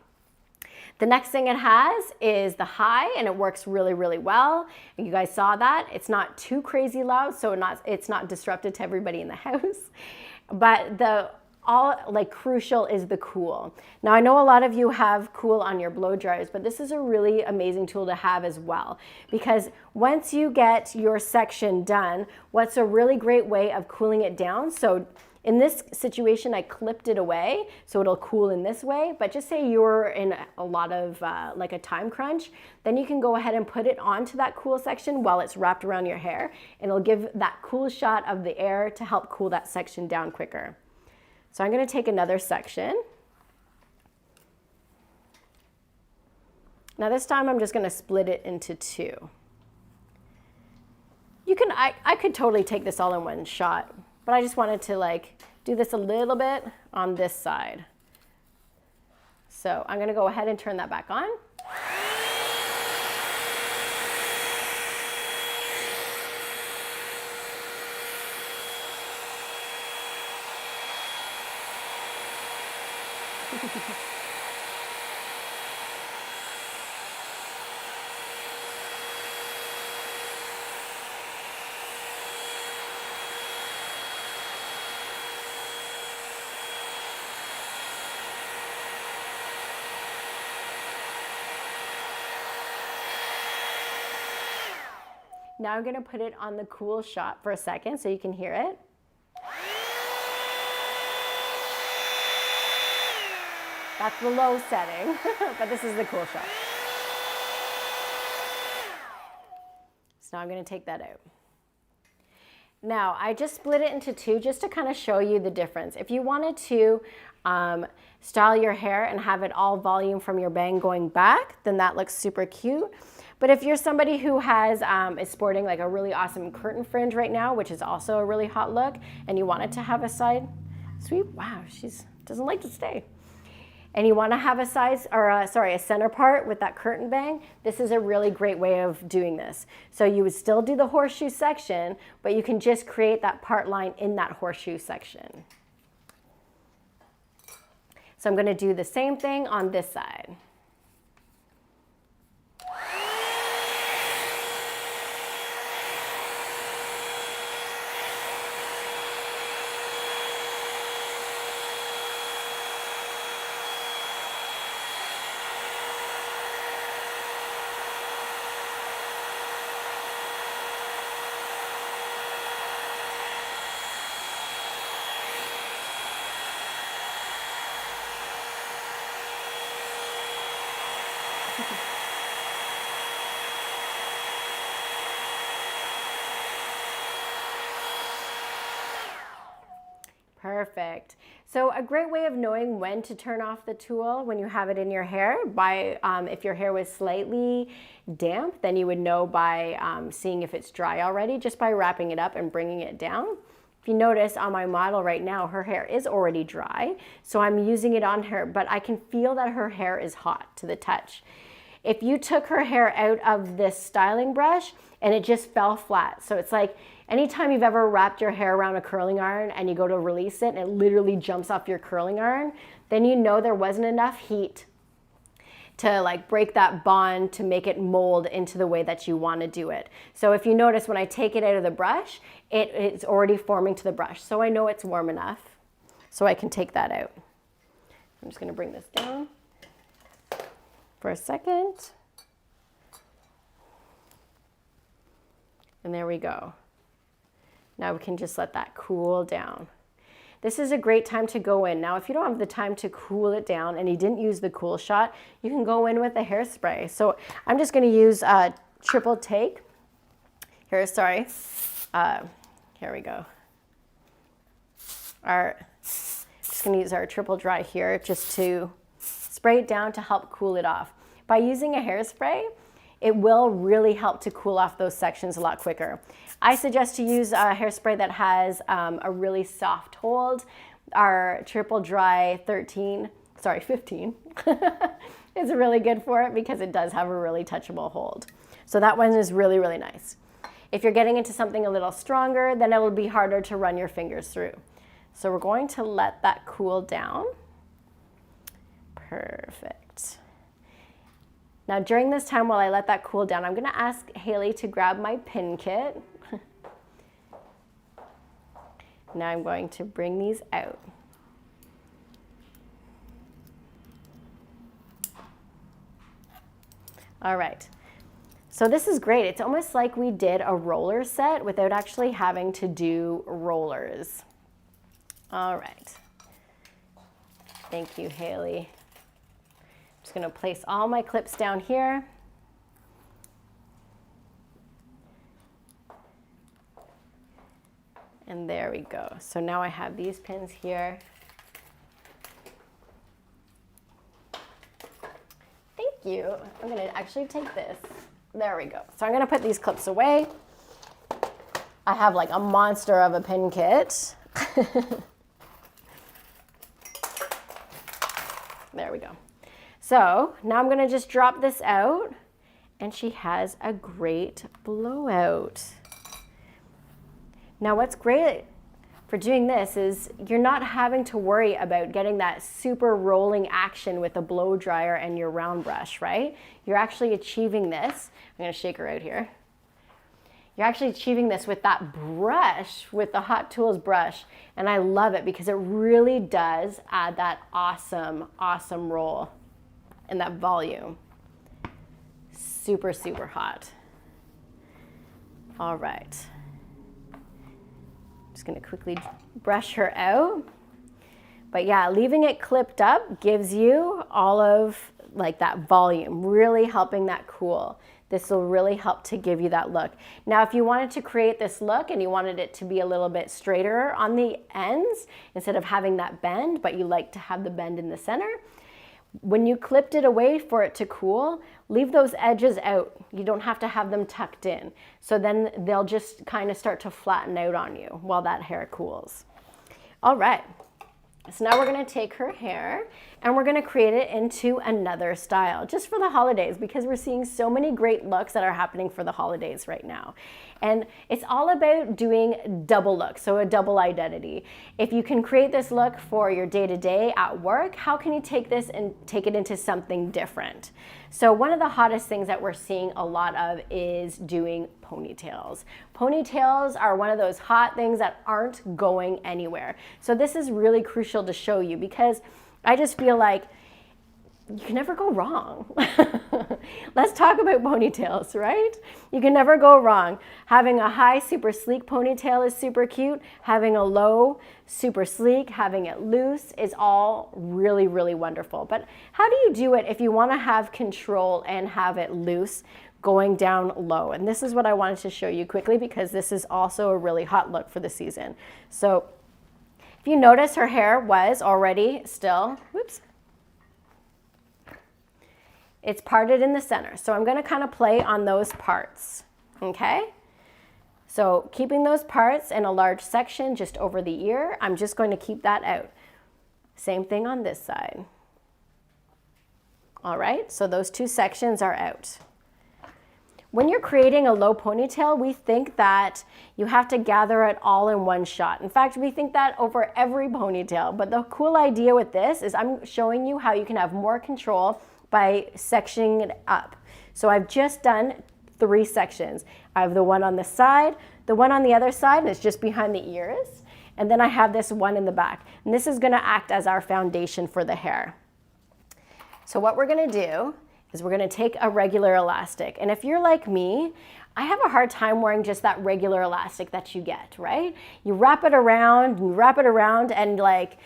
The next thing it has is the high, and it works really, really well. And you guys saw that. It's not too crazy loud, so it's not disruptive to everybody in the house. But crucial is the cool. Now I know a lot of you have cool on your blow dryers, but this is a really amazing tool to have as well, because once you get your section done, what's a really great way of cooling it down? So in this situation, I clipped it away so it'll cool in this way, but just say you're in a lot of like a time crunch, then you can go ahead and put it onto that cool section while it's wrapped around your hair, and it'll give that cool shot of the air to help cool that section down quicker. So I'm going to take another section. Now this time I'm just going to split it into two. I could totally take this all in one shot, but I just wanted to do this a little bit on this side. So I'm going to go ahead and turn that back on. Now I'm going to put it on the cool shot for a second so you can hear it. That's the low setting, but this is the cool shot. So now I'm going to take that out. Now I just split it into two just to kind of show you the difference. If you wanted to style your hair and have it all volume from your bang going back, then that looks super cute. But if you're somebody who is sporting like a really awesome curtain fringe right now, which is also a really hot look, and you want it to have a side sweep, wow, she doesn't like to stay. And you want to have a a center part with that curtain bang, this is a really great way of doing this. So you would still do the horseshoe section, but you can just create that part line in that horseshoe section. So I'm going to do the same thing on this side. Perfect. So a great way of knowing when to turn off the tool when you have it in your hair, if your hair was slightly damp, then you would know by seeing if it's dry already, just by wrapping it up and bringing it down. If you notice on my model right now, her hair is already dry, so I'm using it on her, but I can feel that her hair is hot to the touch. If you took her hair out of this styling brush and it just fell flat, so it's like anytime you've ever wrapped your hair around a curling iron and you go to release it and it literally jumps off your curling iron, then you know there wasn't enough heat to like break that bond, to make it mold into the way that you want to do it. So if you notice, when I take it out of the brush, it's already forming to the brush. So I know it's warm enough, so I can take that out. I'm just going to bring this down for a second. And there we go. Now we can just let that cool down. This is a great time to go in. Now, if you don't have the time to cool it down and you didn't use the cool shot, you can go in with a hairspray. So I'm just going to use triple take. Here, sorry. Here we go. Just going to use our triple dry here just to spray it down to help cool it off. By using a hairspray, it will really help to cool off those sections a lot quicker. I suggest to use a hairspray that has a really soft hold. Our triple dry 15 is really good for it because it does have a really touchable hold. So that one is really, really nice. If you're getting into something a little stronger, then it will be harder to run your fingers through. So we're going to let that cool down. Perfect. Now during this time while I let that cool down, I'm going to ask Haley to grab my pin kit. Now I'm going to bring these out. All right. So this is great. It's almost like we did a roller set without actually having to do rollers. All right. Thank you, Haley. I'm just going to place all my clips down here. And there we go. So now I have these pins here. Thank you. I'm going to actually take this. There we go. So I'm going to put these clips away. I have like a monster of a pin kit. There we go. So now I'm going to just drop this out, and she has a great blowout. Now what's great for doing this is you're not having to worry about getting that super rolling action with a blow dryer and your round brush, right? You're actually achieving this. I'm going to shake her out here. You're actually achieving this with that brush, with the Hot Tools brush, and I love it because it really does add that awesome, awesome roll and that volume. Super, super hot. All right. Just going to quickly brush her out. But yeah, leaving it clipped up gives you all of like that volume, really helping that cool. This will really help to give you that look. Now, if you wanted to create this look and you wanted it to be a little bit straighter on the ends, instead of having that bend, but you like to have the bend in the center, when you clipped it away for it to cool, leave those edges out. You don't have to have them tucked in. So then they'll just kind of start to flatten out on you while that hair cools. All right. So now we're going to take her hair and we're going to create it into another style just for the holidays, because we're seeing so many great looks that are happening for the holidays right now. And it's all about doing double looks, so a double identity. If you can create this look for your day-to-day at work, how can you take this and take it into something different? So one of the hottest things that we're seeing a lot of is doing ponytails. Ponytails are one of those hot things that aren't going anywhere. So this is really crucial to show you, because I just feel like you can never go wrong. Let's talk about ponytails, right? You can never go wrong. Having a high, super sleek ponytail is super cute. Having a low, super sleek, having it loose is all really, really wonderful. But how do you do it if you want to have control and have it loose going down low? And this is what I wanted to show you quickly, because this is also a really hot look for the season. So if you notice, her hair was already still, whoops, it's parted in the center. So I'm going to kind of play on those parts, okay? So keeping those parts in a large section just over the ear, I'm just going to keep that out. Same thing on this side. All right, so those two sections are out. When you're creating a low ponytail, we think that you have to gather it all in one shot. In fact, we think that over every ponytail. But the cool idea with this is I'm showing you how you can have more control by sectioning it up. So I've just done 3 sections. I have the one on the side, the one on the other side, and it's just behind the ears. And then I have this one in the back. And this is gonna act as our foundation for the hair. So what we're gonna do is we're gonna take a regular elastic. And if you're like me, I have a hard time wearing just that regular elastic that you get, right? You wrap it around, and like,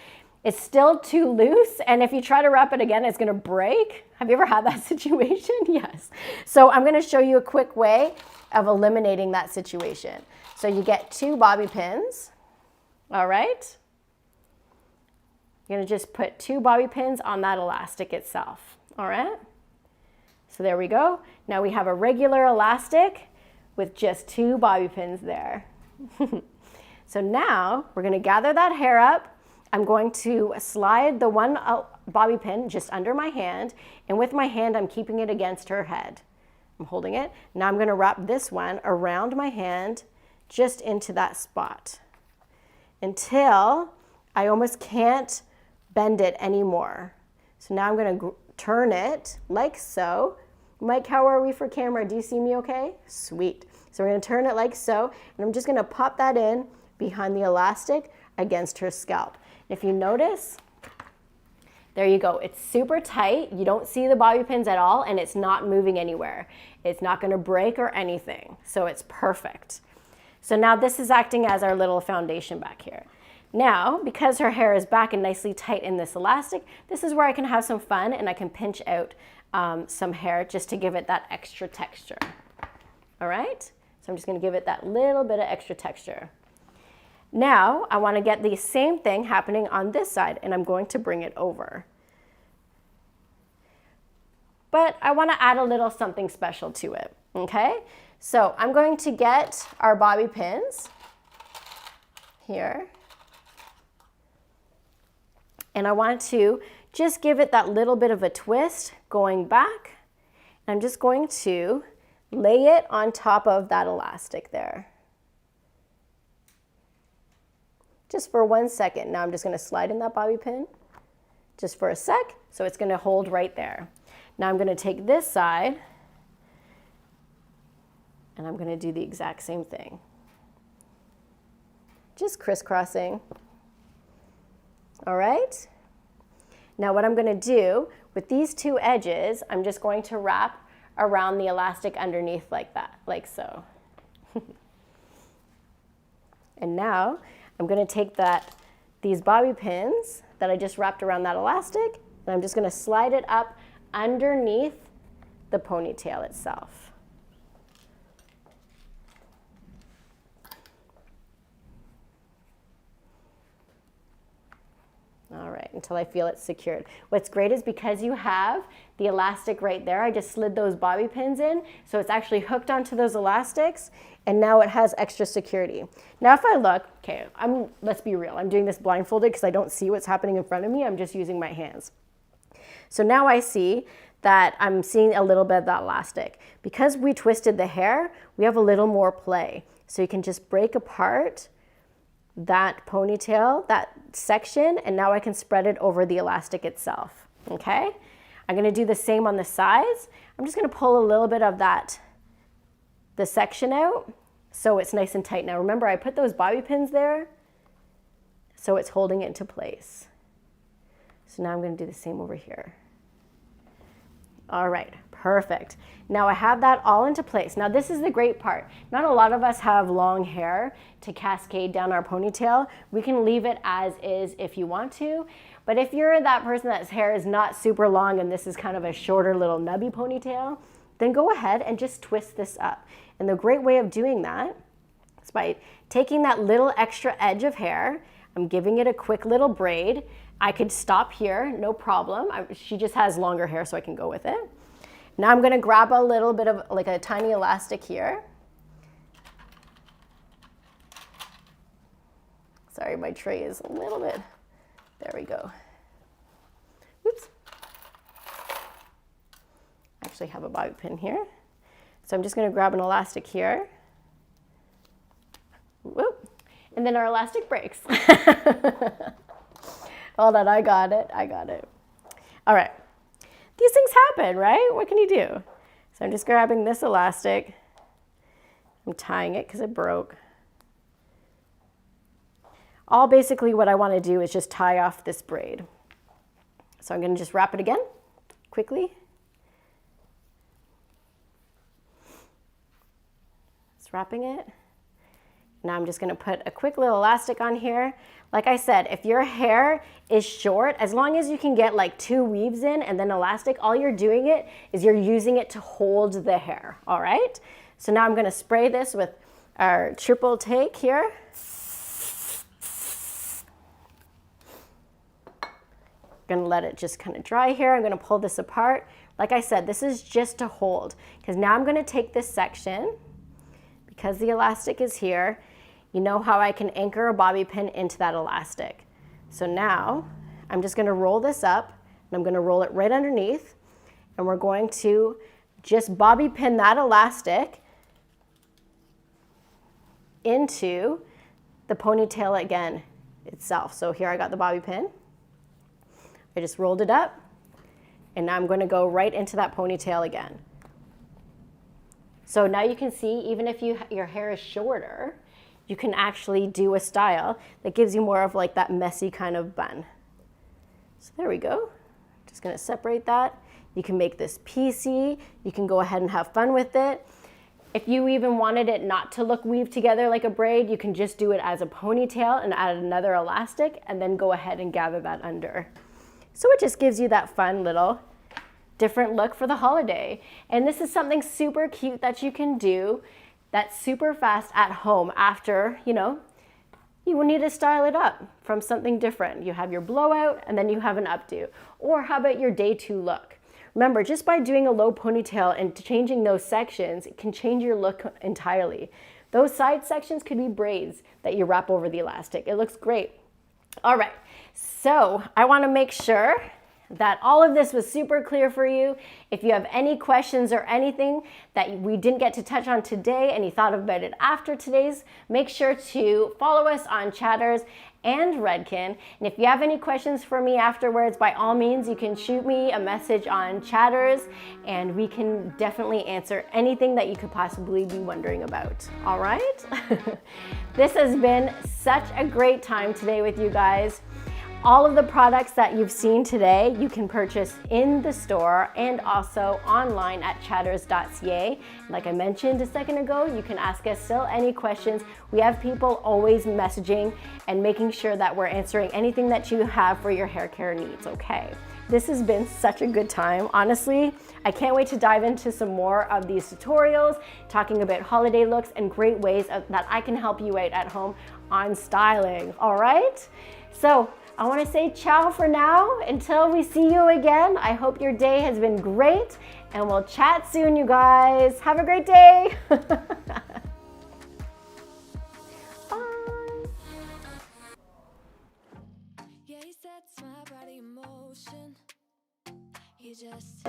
it's still too loose, and if you try to wrap it again, it's gonna break. Have you ever had that situation? Yes. So I'm gonna show you a quick way of eliminating that situation. So you get 2 bobby pins, all right? You're gonna just put 2 bobby pins on that elastic itself, all right? So there we go. Now we have a regular elastic with just 2 bobby pins there. So now we're gonna gather that hair up. I'm going to slide the one bobby pin just under my hand, and with my hand, I'm keeping it against her head. I'm holding it. Now I'm gonna wrap this one around my hand, just into that spot, until I almost can't bend it anymore. So now I'm gonna turn it like so. Mike, how are we for camera? Do you see me okay? Sweet. So we're gonna turn it like so, and I'm just gonna pop that in behind the elastic against her scalp. If you notice, there you go. It's super tight. You don't see the bobby pins at all, and it's not moving anywhere. It's not gonna break or anything, so it's perfect. So now this is acting as our little foundation back here. Now, because her hair is back and nicely tight in this elastic, this is where I can have some fun, and I can pinch out some hair just to give it that extra texture. All right? So I'm just gonna give it that little bit of extra texture. Now, I wanna get the same thing happening on this side, and I'm going to bring it over. But I wanna add a little something special to it, okay? So I'm going to get our bobby pins here, and I want to just give it that little bit of a twist going back. And I'm just going to lay it on top of that elastic there. Just for 1 second. Now I'm just gonna slide in that bobby pin just for a sec, so it's gonna hold right there. Now I'm gonna take this side, and I'm gonna do the exact same thing. Just crisscrossing. All right? Now what I'm gonna do with these 2 edges, I'm just going to wrap around the elastic underneath like that, like so. And now I'm gonna take these bobby pins that I just wrapped around that elastic, and I'm just gonna slide it up underneath the ponytail itself. All right, until I feel it's secured. What's great is because you have the elastic right there, I just slid those bobby pins in, so it's actually hooked onto those elastics, and now it has extra security. Now if I look, okay, let's be real, I'm doing this blindfolded because I don't see what's happening in front of me, I'm just using my hands. So now I see that I'm seeing a little bit of that elastic. Because we twisted the hair, we have a little more play. So you can just break apart that ponytail, that section, and now I can spread it over the elastic itself, okay? I'm gonna do the same on the sides. I'm just gonna pull a little bit of the section out so it's nice and tight. Now remember, I put those bobby pins there, so it's holding it into place. So now I'm gonna do the same over here. All right, perfect. Now I have that all into place. Now this is the great part. Not a lot of us have long hair to cascade down our ponytail. We can leave it as is if you want to, but if you're that person that's hair is not super long and this is kind of a shorter little nubby ponytail, then go ahead and just twist this up. And the great way of doing that is by taking that little extra edge of hair, I'm giving it a quick little braid. I could stop here, no problem. She just has longer hair, so I can go with it. Now I'm gonna grab a little bit of like a tiny elastic here. Sorry, my tray is a little bit, there we go. Oops. I actually have a bobby pin here. So I'm just gonna grab an elastic here. Whoop. And then our elastic breaks. Hold on, I got it. All right. these things happen, right? What can you do? So I'm just grabbing this elastic. I'm tying it because it broke. All basically what I want to do is just tie off this braid. So I'm going to just wrap it again, quickly. Just wrapping it. Now I'm just going to put a quick little elastic on here. Like I said, if your hair is short, as long as you can get like 2 weaves in and then elastic, all you're doing it is you're using it to hold the hair, all right? So now I'm going to spray this with our triple take here. Going to let it just kind of dry here. I'm going to pull this apart. Like I said, this is just to hold, because now I'm going to take this section, because the elastic is here. You know how I can anchor a bobby pin into that elastic. So now I'm just going to roll this up, and I'm going to roll it right underneath, and we're going to just bobby pin that elastic into the ponytail again itself. So here I got the bobby pin. I just rolled it up, and now I'm going to go right into that ponytail again. So now you can see, even if your hair is shorter, you can actually do a style that gives you more of like that messy kind of bun. So there we go. Just going to separate that. You can make this piecey. You can go ahead and have fun with it. If you even wanted it not to look weaved together like a braid, you can just do it as a ponytail and add another elastic and then go ahead and gather that under. So it just gives you that fun little different look for the holiday. And this is something super cute that you can do that's super fast at home after, you will need to style it up from something different. You have your blowout and then you have an updo. Or how about your day 2 look? Remember, just by doing a low ponytail and changing those sections, it can change your look entirely. Those side sections could be braids that you wrap over the elastic. It looks great. All right, so I want to make sure that all of this was super clear for you. If you have any questions or anything that we didn't get to touch on today and you thought about it after today's, make sure to follow us on Chatters and Redken. And if you have any questions for me afterwards, by all means, you can shoot me a message on Chatters and we can definitely answer anything that you could possibly be wondering about. All right? This has been such a great time today with you guys. All of the products that you've seen today, you can purchase in the store and also online at chatters.ca. Like I mentioned a second ago, you can ask us still any questions. We have people always messaging and making sure that we're answering anything that you have for your hair care needs, okay? This has been such a good time. Honestly, I can't wait to dive into some more of these tutorials, talking about holiday looks and great ways that I can help you out at home on styling, all right? So, I want to say ciao for now. Until we see you again, I hope your day has been great and we'll chat soon, you guys. Have a great day. Bye. Yeah, he sets my body in motion. He just